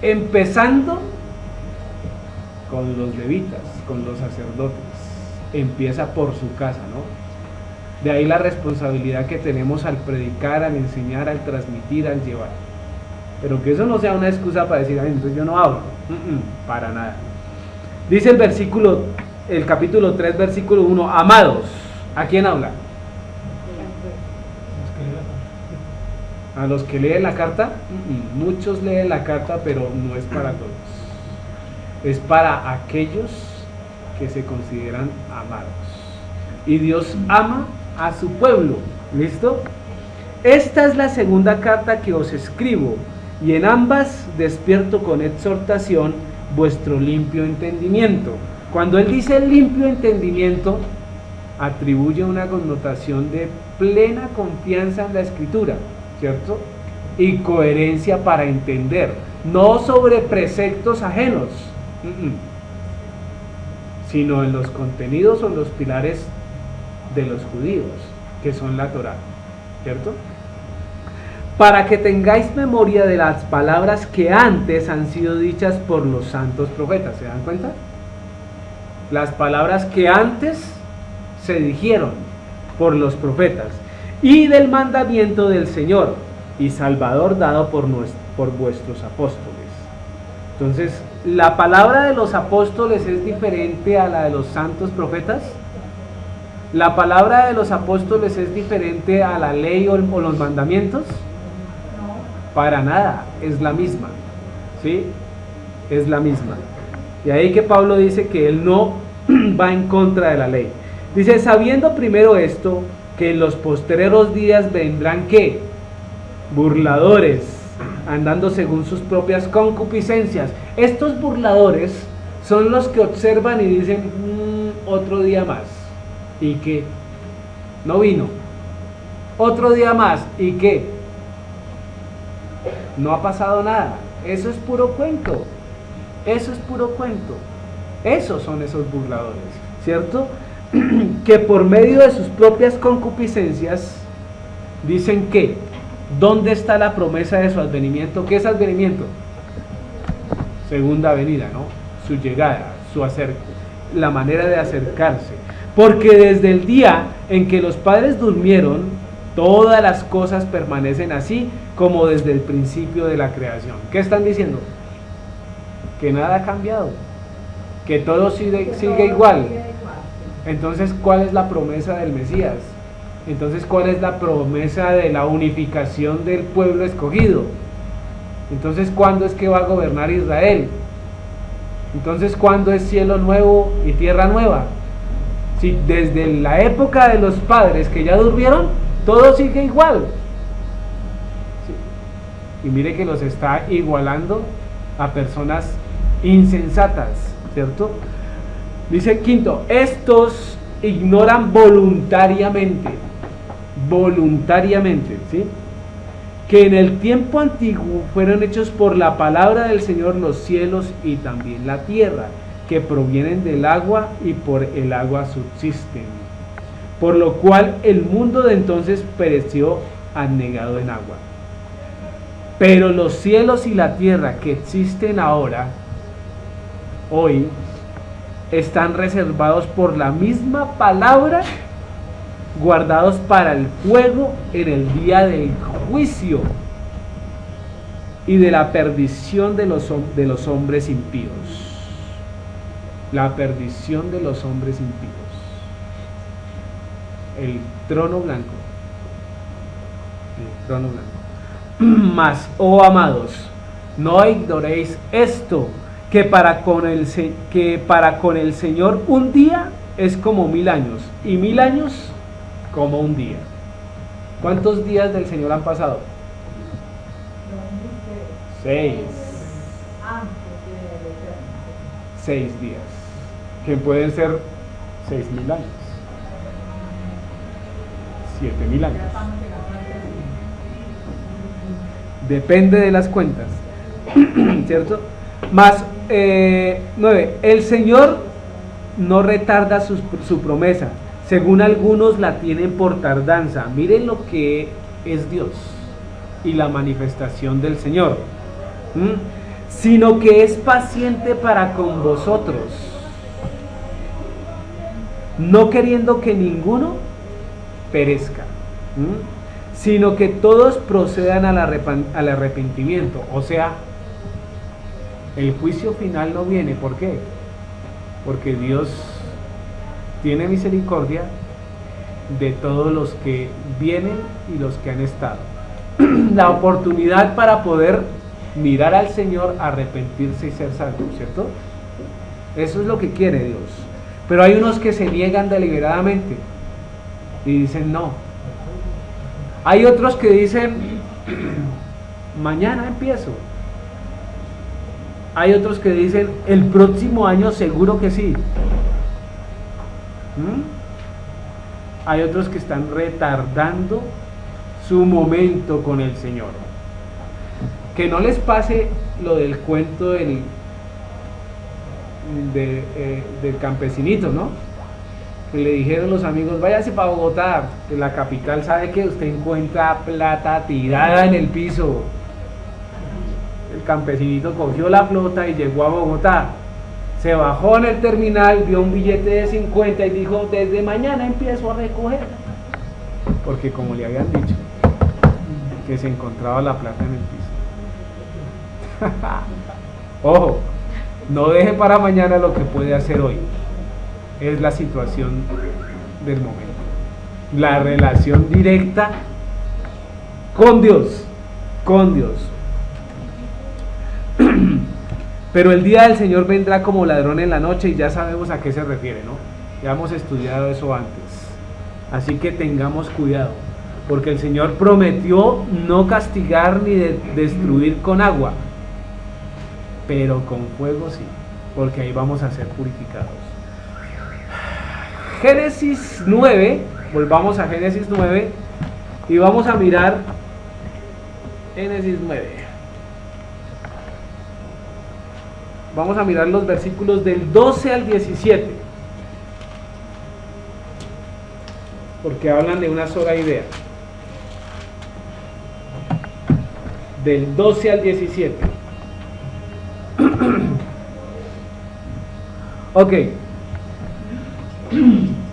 Speaker 1: empezando con los levitas, con los sacerdotes. Empieza por su casa, ¿no? De ahí la responsabilidad que tenemos al predicar, al enseñar, al transmitir, al llevar. Pero que eso no sea una excusa para decir, ay, entonces yo no hablo. Para nada. Dice el capítulo 3, versículo 1, amados. ¿A quién habla? A los que leen la carta. Muchos leen la carta, pero no es para todos. Es para aquellos que se consideran amados. Y Dios ama a su pueblo. ¿Listo? Esta es la segunda carta que os escribo, y en ambas despierto con exhortación vuestro limpio entendimiento. Cuando él dice limpio entendimiento, atribuye una connotación de plena confianza en la escritura, ¿cierto? Y coherencia para entender, no sobre preceptos ajenos, sino en los contenidos o los pilares de los judíos, que son la Torá, ¿cierto? Para que tengáis memoria de las palabras que antes han sido dichas por los santos profetas. ¿Se dan cuenta? Las palabras que antes se dijeron por los profetas, y del mandamiento del Señor y Salvador dado por vuestros apóstoles. Entonces, ¿la palabra de los apóstoles es diferente a la de los santos profetas? ¿La palabra de los apóstoles es diferente a la ley o los mandamientos? Para nada, es la misma, ¿sí? Es la misma. Y ahí que Pablo dice que él no va en contra de la ley. Dice, sabiendo primero esto, que en los postreros días vendrán, ¿qué? Burladores, andando según sus propias concupiscencias. Estos burladores son los que observan y dicen, otro día más, ¿y qué? No vino. Otro día más, ¿y qué? No ha pasado nada. Eso es puro cuento. Eso es puro cuento. Esos son esos burladores, ¿cierto? Que por medio de sus propias concupiscencias dicen que ¿dónde está la promesa de su advenimiento? ¿Qué es advenimiento? Segunda venida, ¿no? Su llegada, la manera de acercarse. Porque desde el día en que los padres durmieron, todas las cosas permanecen así como desde el principio de la creación. ¿Qué están diciendo? Que nada ha cambiado, que todo sigue igual. Entonces, ¿cuál es la promesa del Mesías? Entonces, ¿cuál es la promesa de la unificación del pueblo escogido? Entonces, ¿cuándo es que va a gobernar Israel? Entonces, ¿cuándo es cielo nuevo y tierra nueva? Si desde la época de los padres que ya durmieron, todo sigue igual. Sí. Y mire que los está igualando a personas insensatas, ¿cierto? Dice quinto, estos ignoran voluntariamente, ¿sí? Que en el tiempo antiguo fueron hechos por la palabra del Señor los cielos y también la tierra, que provienen del agua y por el agua subsisten, por lo cual el mundo de entonces pereció anegado en agua. Pero los cielos y la tierra que existen ahora, hoy, están reservados por la misma palabra, guardados para el fuego en el día del juicio y de la perdición de los hombres impíos. La perdición de los hombres impíos. El trono blanco. El trono blanco. Mas, oh amados, no ignoréis esto, que para con el Señor un día es como 1000 años, y 1000 años como un día. ¿Cuántos días del Señor han pasado? 6. 6 días, que pueden ser 6000 años, 7000 años. Depende de las cuentas, ¿cierto? Más 9. El Señor no retarda su promesa, según algunos la tienen por tardanza. Miren lo que es Dios y la manifestación del Señor, sino que es paciente para con vosotros, no queriendo que ninguno perezca, sino que todos procedan al arrepentimiento. O sea, el juicio final no viene. ¿Por qué? Porque Dios tiene misericordia de todos los que vienen y los que han estado. La oportunidad para poder mirar al Señor, arrepentirse y ser salvo, ¿cierto? Eso es lo que quiere Dios. Pero hay unos que se niegan deliberadamente y dicen no. Hay otros que dicen mañana empiezo. Hay otros que dicen el próximo año seguro que sí. Hay otros que están retardando su momento con el Señor. Que no les pase lo del cuento del campesinito, ¿no? Que le dijeron los amigos, váyase para Bogotá, que la capital sabe que usted encuentra plata tirada en el piso. El campesinito cogió la flota y llegó a Bogotá. Se bajó en el terminal, vio un billete de 50 y dijo, desde mañana empiezo a recoger. Porque como le habían dicho, que se encontraba la plata en el piso. Ojo, no deje para mañana lo que puede hacer hoy. Es la situación del momento. La relación directa con Dios. Con Dios. Pero el día del Señor vendrá como ladrón en la noche, y ya sabemos a qué se refiere, ¿no? Ya hemos estudiado eso antes. Así que tengamos cuidado, porque el Señor prometió no castigar ni destruir con agua, pero con fuego sí, porque ahí vamos a ser purificados. Génesis 9, volvamos a Génesis 9 y vamos a mirar Génesis 9. Vamos a mirar los versículos del 12 al 17, porque hablan de una sola idea. Del 12 al 17. Ok.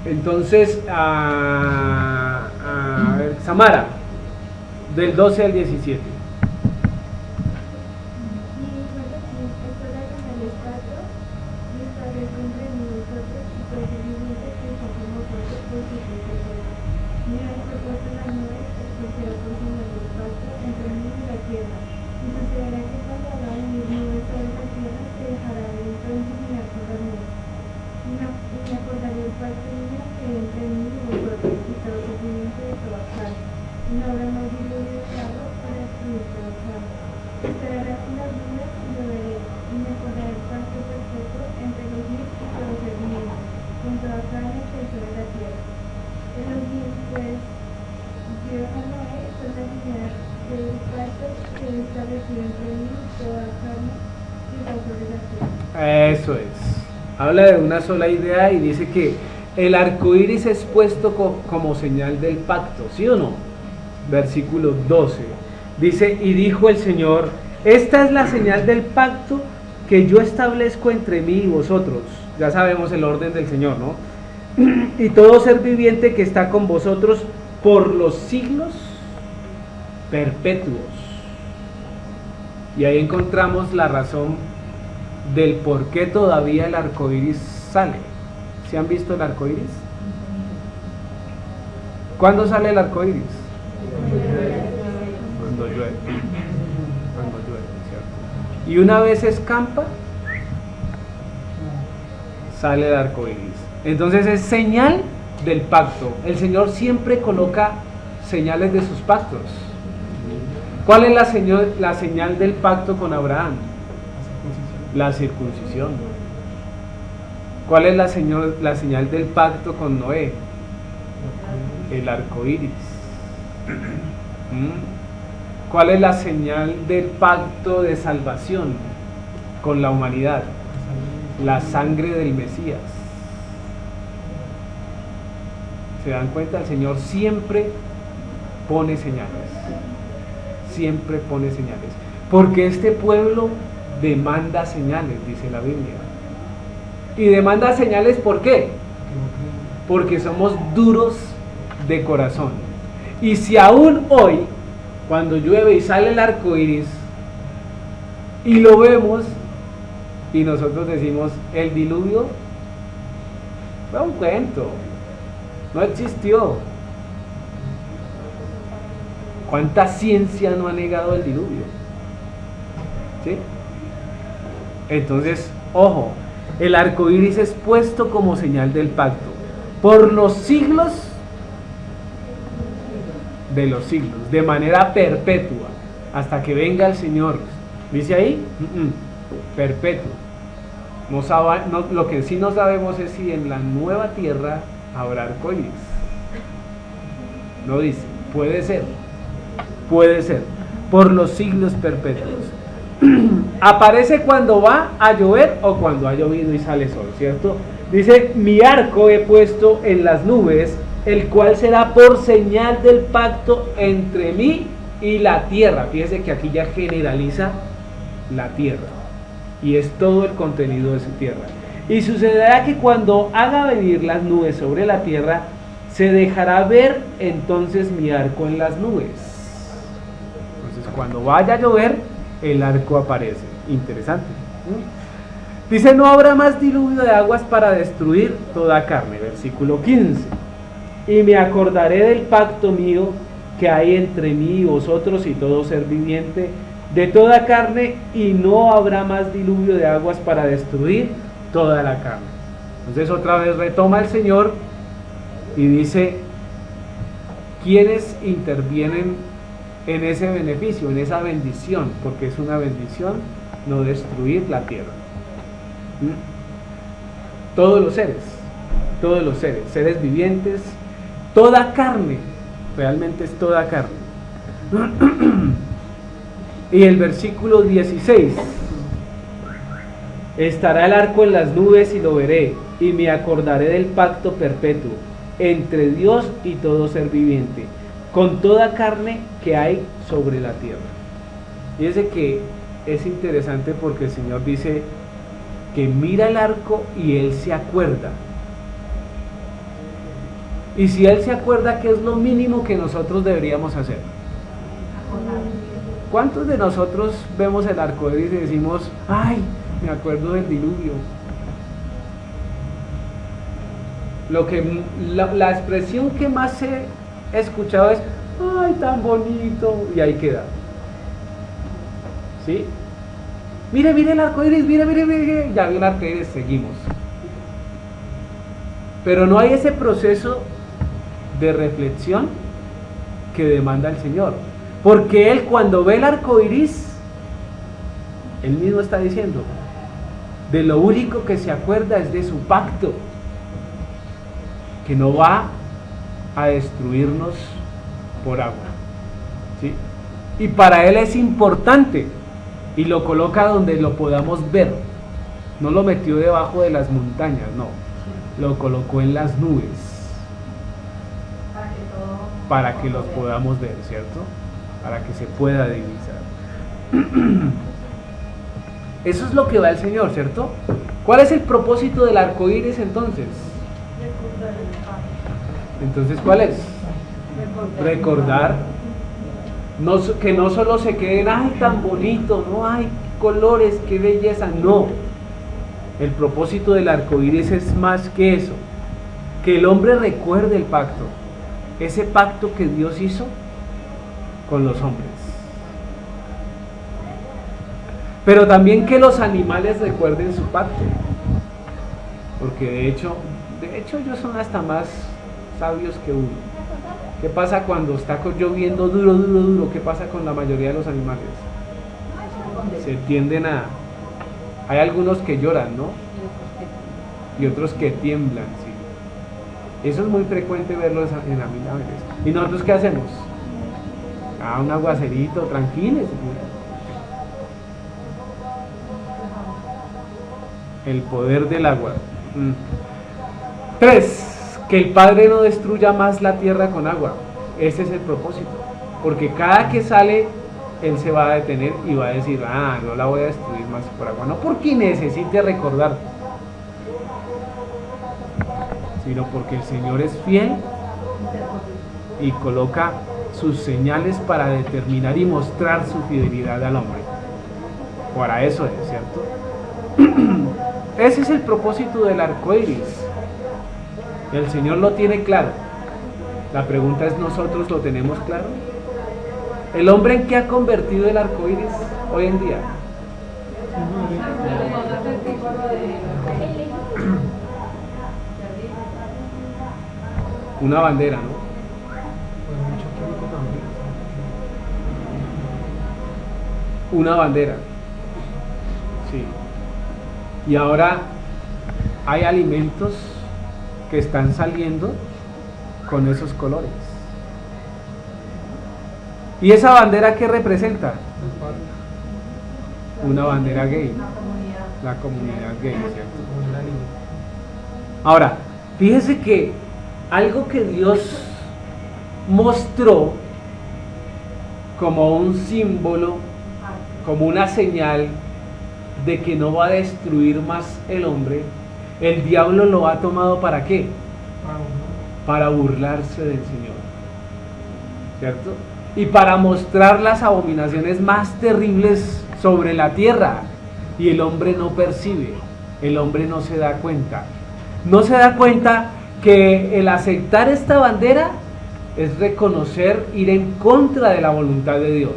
Speaker 1: Entonces, a ver, Samara, del 12 al 17. Eso es. Habla de una sola idea y dice que el arco iris es puesto como señal del pacto, ¿sí o no? Versículo 12. Dice, y dijo el Señor, esta es la señal del pacto que yo establezco entre mí y vosotros. Ya sabemos el orden del Señor, ¿no? Y todo ser viviente que está con vosotros por los siglos perpetuos. Y ahí encontramos la razón del por qué todavía el arco iris sale. ¿Se han visto el arco iris? ¿Cuándo sale el arco iris? Cuando llueve. Cuando llueve, ¿cierto? Y una vez escampa, sale el arco iris. Entonces es señal del pacto. El Señor siempre coloca señales de sus pactos. ¿Cuál es la señal del pacto con Abraham? La circuncisión. ¿Cuál es la señal del pacto con Noé? El arco iris. ¿Cuál es la señal del pacto de salvación con la humanidad? La sangre del Mesías. ¿Se dan cuenta? El Señor siempre pone señales. Siempre pone señales. Porque este pueblo demanda señales, dice la Biblia. Y demanda señales, ¿por qué? Porque somos duros de corazón. Y si aún hoy, cuando llueve y sale el arco iris, y lo vemos, y nosotros decimos, el diluvio fue un cuento, no existió. ¿Cuánta ciencia no ha negado el diluvio? ¿Sí? Entonces, ojo, el arco iris es puesto como señal del pacto por los siglos de los siglos, de manera perpetua, hasta que venga el Señor. ¿Dice ahí? Perpetuo. Lo que sí no sabemos es si en la nueva tierra habrá arco iris. No dice, puede ser, por los siglos perpetuos. Aparece cuando va a llover o cuando ha llovido y sale sol, ¿cierto? Dice, mi arco he puesto en las nubes, el cual será por señal del pacto entre mí y la tierra. Fíjese que aquí ya generaliza la tierra y es todo el contenido de su tierra. Y sucederá que cuando haga venir las nubes sobre la tierra, se dejará ver entonces mi arco en las nubes. Entonces cuando vaya a llover, el arco aparece. Interesante. Dice, no habrá más diluvio de aguas para destruir toda carne. Versículo 15. Y me acordaré del pacto mío que hay entre mí y vosotros y todo ser viviente de toda carne, y no habrá más diluvio de aguas para destruir toda la carne. Entonces otra vez retoma el Señor y dice, ¿quiénes intervienen en ese beneficio, en esa bendición? Porque es una bendición no destruir la tierra. Todos los seres, seres vivientes, toda carne, realmente es toda carne. Y el versículo 16, estará el arco en las nubes y lo veré, y me acordaré del pacto perpetuo entre Dios y todo ser viviente, con toda carne que hay sobre la tierra. Fíjense que es interesante porque el Señor dice que mira el arco y Él se acuerda. Y si Él se acuerda, ¿qué es lo mínimo que nosotros deberíamos hacer? ¿Cuántos de nosotros vemos el arco iris y decimos, ay, me acuerdo del diluvio? La expresión que más he escuchado es, ay, tan bonito, y ahí queda. ¿Sí? Mire el arco iris, mire, ya vi el arco iris, seguimos. Pero no hay ese proceso de reflexión que demanda el Señor, porque Él, cuando ve el arco iris, Él mismo está diciendo, de lo único que se acuerda es de su pacto, que no va a destruirnos por agua, ¿sí? Y para Él es importante, y lo coloca donde lo podamos ver. No lo metió debajo de las montañas, no, lo colocó en las nubes, para que los podamos ver, ¿cierto? Para que se pueda divisar. Eso es lo que va el Señor, ¿cierto? ¿Cuál es el propósito del arco iris entonces? Entonces, ¿cuál es? Recordar. Que no solo se queden, ay, tan bonito, no, ay, colores, qué belleza, no. El propósito del arco iris es más que eso, que el hombre recuerde el pacto, ese pacto que Dios hizo con los hombres. Pero también que los animales recuerden su pacto, porque de hecho ellos son hasta más sabios que uno. ¿Qué pasa cuando está lloviendo duro? ¿Qué pasa con la mayoría de los animales? Se tienden a... Hay algunos que lloran, ¿no? Y otros que tiemblan, sí. Eso es muy frecuente verlo en animales. ¿Y nosotros qué hacemos? Un aguacerito, tranquilos. El poder del agua. 3. Que el Padre no destruya más la tierra con agua. Ese es el propósito. Porque cada que sale él se va a detener y va a decir, no la voy a destruir más por agua. No porque necesite recordar, sino porque el Señor es fiel y coloca sus señales para determinar y mostrar su fidelidad al hombre. Para eso es, ¿cierto? Ese es el propósito del arco iris. El Señor lo tiene claro. La pregunta es, ¿nosotros lo tenemos claro? ¿El hombre en qué ha convertido el arco iris hoy en día? Una bandera, ¿no? Una bandera. Sí. Y ahora hay alimentos que están saliendo con esos colores. ¿Y esa bandera qué representa? Una bandera gay. La comunidad gay, ¿cierto? Ahora, fíjese que algo que Dios mostró como un símbolo, como una señal de que no va a destruir más el hombre, el diablo lo ha tomado ¿para qué? Para burlarse del Señor, ¿cierto? Y para mostrar las abominaciones más terribles sobre la tierra, y el hombre no percibe, el hombre no se da cuenta. No se da cuenta que el aceptar esta bandera es reconocer ir en contra de la voluntad de Dios,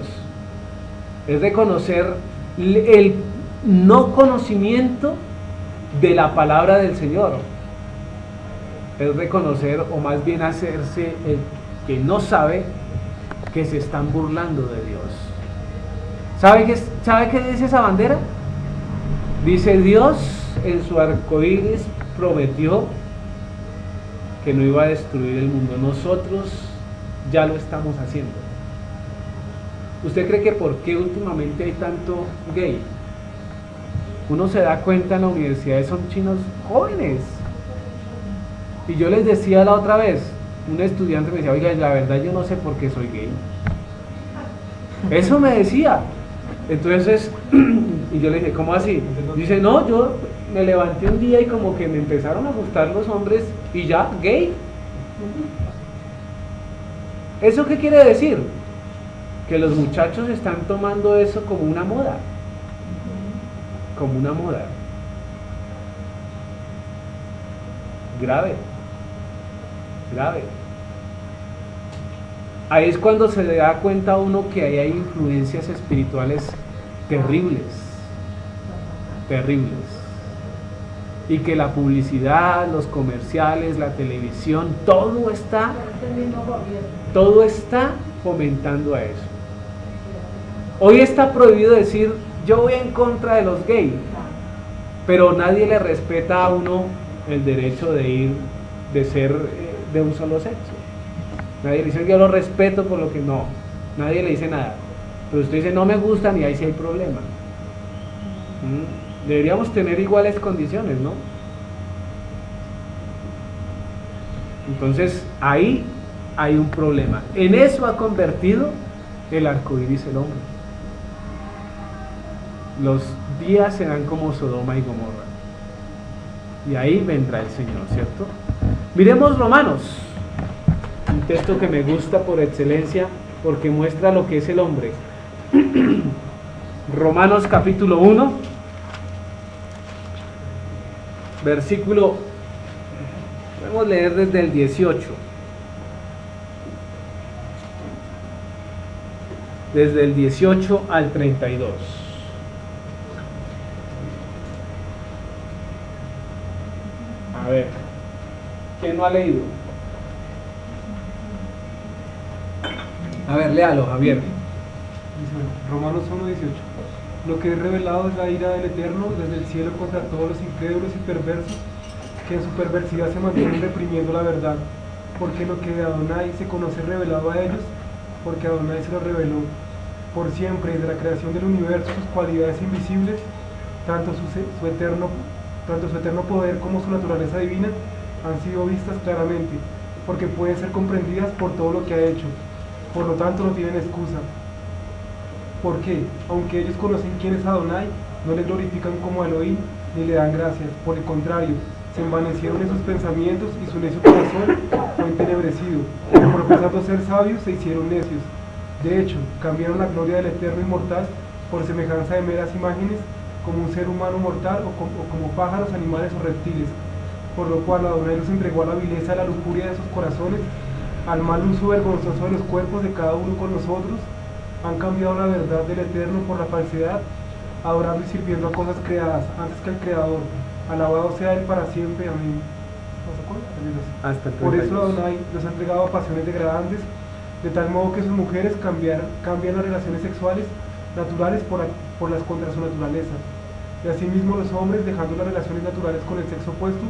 Speaker 1: es reconocer el no conocimiento de la palabra del Señor, es reconocer, o más bien hacerse el que no sabe, que se están burlando de Dios. ¿Sabe qué dice esa bandera? Dice: Dios en su arcoíris prometió que no iba a destruir el mundo. Nosotros ya lo estamos haciendo. ¿Usted cree que por qué últimamente hay tanto gay? Uno se da cuenta en la universidad, son chinos jóvenes. Y yo les decía la otra vez, un estudiante me decía: oiga, la verdad yo no sé por qué soy gay. Eso me decía. Entonces, y yo le dije: ¿cómo así? Dice: no, yo me levanté un día y como que me empezaron a gustar los hombres y ya, gay. ¿Eso qué quiere decir? Que los muchachos están tomando eso como una moda. Como una moda. Grave. Grave. Ahí es cuando se da cuenta uno que ahí hay influencias espirituales terribles, terribles, y que la publicidad, los comerciales, la televisión, todo está fomentando a eso. Hoy está prohibido decir: yo voy en contra de los gays, pero nadie le respeta a uno el derecho de ser de un solo sexo. Nadie le dice que yo lo respeto por lo que no. Nadie le dice nada. Pero usted dice: no me gustan, y ahí sí hay problema. Deberíamos tener iguales condiciones, ¿no? Entonces ahí hay un problema. En eso ha convertido el arco iris el hombre. Los días serán como Sodoma y Gomorra. Y ahí vendrá el Señor, ¿cierto? Miremos Romanos. Un texto que me gusta por excelencia porque muestra lo que es el hombre. Romanos capítulo 1, versículo, podemos leer desde el 18. Desde el 18 al 32. A ver, ¿quién no ha leído? A ver, léalo, Javier.
Speaker 2: Romanos 1:18. Lo que es revelado es la ira del Eterno desde el cielo contra todos los incrédulos y perversos que en su perversidad se mantienen reprimiendo la verdad. Porque lo que de Adonai se conoce revelado a ellos, porque Adonai se lo reveló por siempre desde la creación del universo. Sus cualidades invisibles, tanto su eterno poder como su naturaleza divina, han sido vistas claramente, porque pueden ser comprendidas por todo lo que ha hecho. Por lo tanto no tienen excusa. Porque, aunque ellos conocen quién es Adonai, no le glorifican como Elohim ni le dan gracias. Por el contrario, se envanecieron en sus pensamientos y su necio corazón fue entenebrecido. Profesando ser sabios, se hicieron necios. De hecho, cambiaron la gloria del Eterno Inmortal por semejanza de meras imágenes, como un ser humano mortal o como pájaros, animales o reptiles. Por lo cual Adonai los entregó a la vileza de la lujuria de sus corazones, al mal uso vergonzoso de los cuerpos de cada uno con nosotros. Han cambiado la verdad del Eterno por la falsedad, adorando y sirviendo a cosas creadas antes que al Creador. Alabado sea Él para siempre. Amén.
Speaker 1: Hasta el
Speaker 2: Por eso
Speaker 1: 32.
Speaker 2: Adonai los ha entregado a pasiones degradantes, de tal modo que sus mujeres cambian las relaciones sexuales naturales por las contra su naturaleza. Y asimismo los hombres, dejando las relaciones naturales con el sexo opuesto,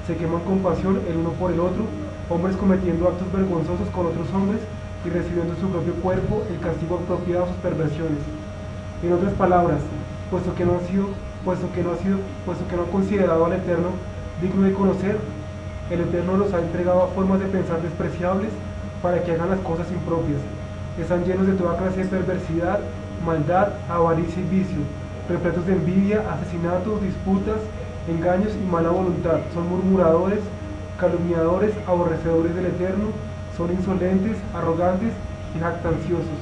Speaker 2: se queman con pasión el uno por el otro, hombres cometiendo actos vergonzosos con otros hombres y recibiendo en su propio cuerpo el castigo apropiado a sus perversiones. En otras palabras, puesto que no han considerado al Eterno digno de conocer, el Eterno los ha entregado a formas de pensar despreciables para que hagan las cosas impropias. Están llenos de toda clase de perversidad, maldad, avaricia y vicio, repletos de envidia, asesinatos, disputas, engaños y mala voluntad. Son murmuradores, calumniadores, aborrecedores del Eterno, son insolentes, arrogantes y jactanciosos.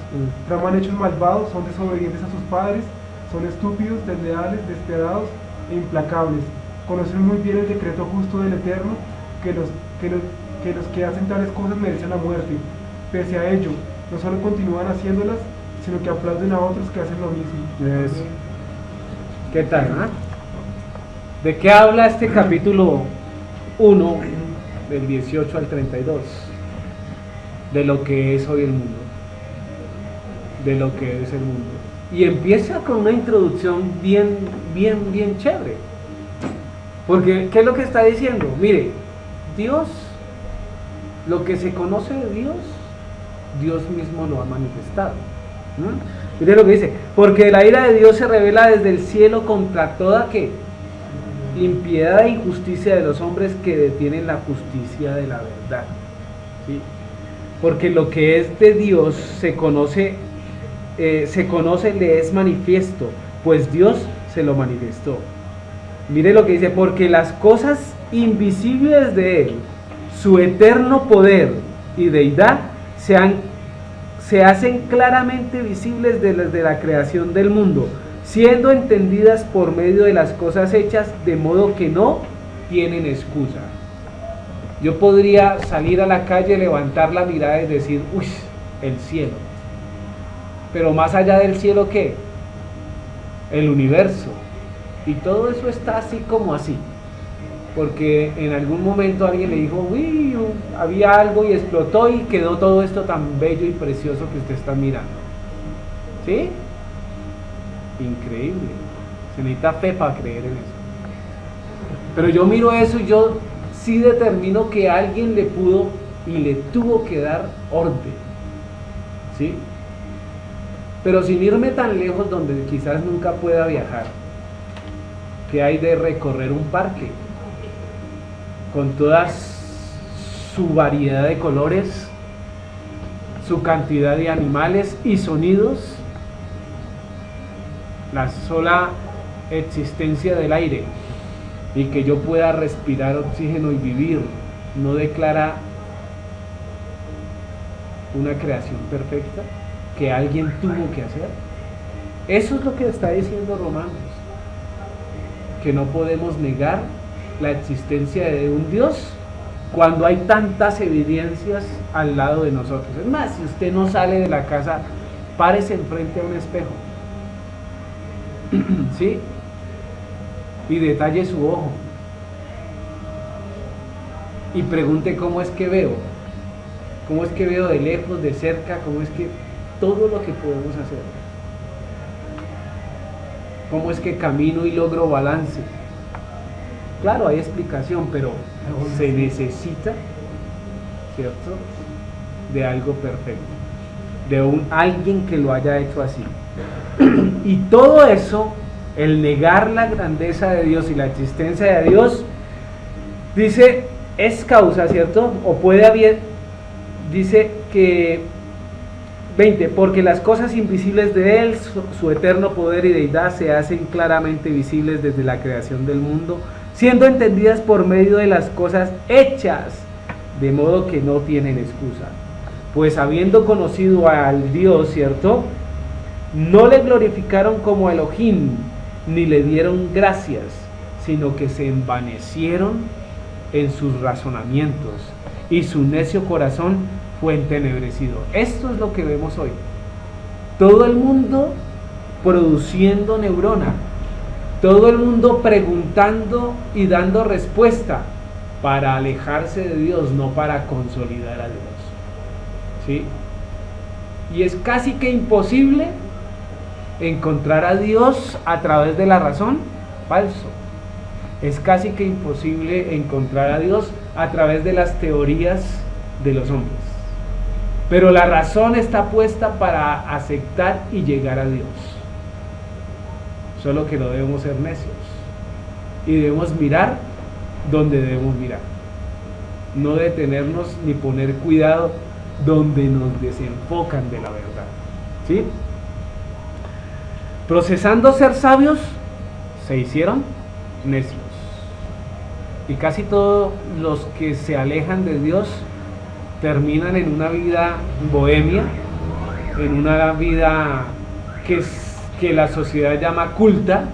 Speaker 2: Traman hechos malvados, son desobedientes a sus padres, son estúpidos, desleales, despiadados e implacables. Conocen muy bien el decreto justo del Eterno, que los que hacen tales cosas merecen la muerte. Pese a ello, no solo continúan haciéndolas, sino que aplauden a otros que hacen lo mismo.
Speaker 1: Eso. ¿Qué tal? ¿De qué habla este capítulo 1, del 18 al 32? De lo que es hoy el mundo. De lo que es el mundo. Y empieza con una introducción bien chévere. Porque, ¿qué es lo que está diciendo? Mire, Dios, lo que se conoce de Dios, Dios mismo lo ha manifestado. Mire lo que dice: porque la ira de Dios se revela desde el cielo contra toda ¿qué? Impiedad e injusticia de los hombres que detienen la justicia de la verdad. ¿Sí? Porque lo que es de Dios se conoce, le es manifiesto, pues Dios se lo manifestó. Mire lo que dice: porque las cosas invisibles de Él, su eterno poder y deidad, se hacen claramente visibles desde la creación del mundo, siendo entendidas por medio de las cosas hechas, de modo que no tienen excusa. Yo podría salir a la calle, levantar la mirada y decir: uy, el cielo. Pero más allá del cielo, ¿qué? El universo. Y todo eso está así como así. Porque en algún momento alguien le dijo: uy, había algo y explotó y quedó todo esto tan bello y precioso que usted está mirando. ¿Sí? Increíble. Se necesita fe para creer en eso. Pero yo miro eso y yo sí determino que alguien le pudo y le tuvo que dar orden. ¿Sí? Pero sin irme tan lejos, donde quizás nunca pueda viajar, que hay de recorrer un parque con toda su variedad de colores, su cantidad de animales y sonidos, la sola existencia del aire y que yo pueda respirar oxígeno y vivir, ¿no declara una creación perfecta que alguien tuvo que hacer? Eso es lo que está diciendo Romanos, que no podemos negar la existencia de un Dios cuando hay tantas evidencias al lado de nosotros. Es más, si usted no sale de la casa, párese enfrente a un espejo, ¿sí? Y detalle su ojo y pregunte: ¿cómo es que veo? ¿Cómo es que veo de lejos, de cerca? ¿Cómo es que todo lo que podemos hacer? ¿Cómo es que camino y logro balance? Claro, hay explicación, pero se necesita, ¿cierto?, de algo perfecto, de alguien que lo haya hecho así. Y todo eso, el negar la grandeza de Dios y la existencia de Dios, dice, es causa, ¿cierto? O puede haber, dice que 20, porque las cosas invisibles de Él, su eterno poder y deidad, se hacen claramente visibles desde la creación del mundo, siendo entendidas por medio de las cosas hechas, de modo que no tienen excusa. Pues habiendo conocido al Dios, ¿cierto?, no le glorificaron como Elohim, ni le dieron gracias, sino que se envanecieron en sus razonamientos, y su necio corazón fue entenebrecido. Esto es lo que vemos hoy. Todo el mundo produciendo neurona, todo el mundo preguntando y dando respuesta para alejarse de Dios, no para consolidar a Dios. ¿Sí? Y es casi que imposible encontrar a Dios a través de la razón. Falso. Es casi que imposible encontrar a Dios a través de las teorías de los hombres. Pero la razón está puesta para aceptar y llegar a Dios. Solo que no debemos ser necios. Y debemos mirar donde debemos mirar. No detenernos ni poner cuidado donde nos desenfocan de la verdad. ¿Sí? Procesando ser sabios, se hicieron necios. Y casi todos los que se alejan de Dios terminan en una vida bohemia, en una vida que la sociedad llama culta,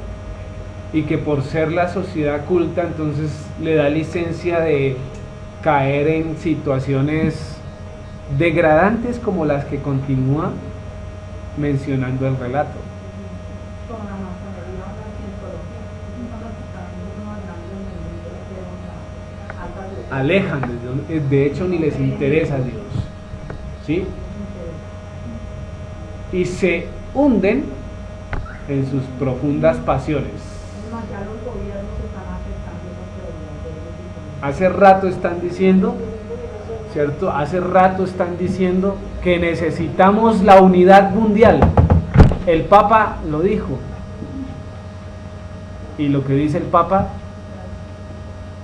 Speaker 1: y que por ser la sociedad culta entonces le da licencia de caer en situaciones degradantes como las que continúa mencionando el relato. Alejan de Dios, de hecho ni les interesa Dios, ¿sí? Y se hunden en sus profundas pasiones. Hace rato están diciendo, ¿cierto? Hace rato están diciendo que necesitamos la unidad mundial. El Papa lo dijo. Y lo que dice el Papa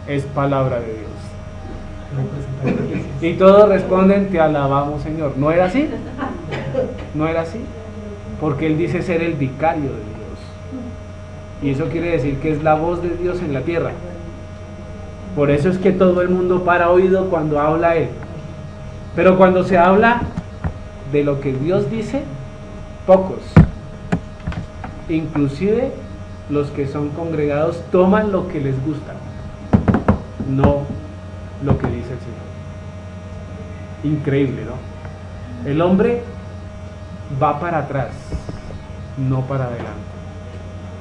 Speaker 1: es palabra de Dios. Y todos responden, te alabamos, Señor. ¿No era así? ¿No era así? Porque Él dice ser el vicario de Dios. Y eso quiere decir que es la voz de Dios en la tierra. Por eso es que todo el mundo para oído cuando habla Él. Pero cuando se habla de lo que Dios dice, pocos. Inclusive los que son congregados toman lo que les gusta, no lo que dice el Señor. Increíble, ¿no? El hombre va para atrás, no para adelante.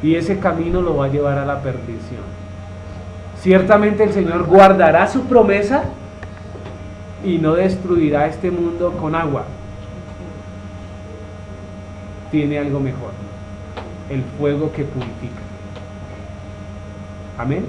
Speaker 1: Y ese camino lo va a llevar a la perdición. Ciertamente el Señor guardará su promesa y no destruirá este mundo con agua. Tiene algo mejor: el fuego que purifica. Amén.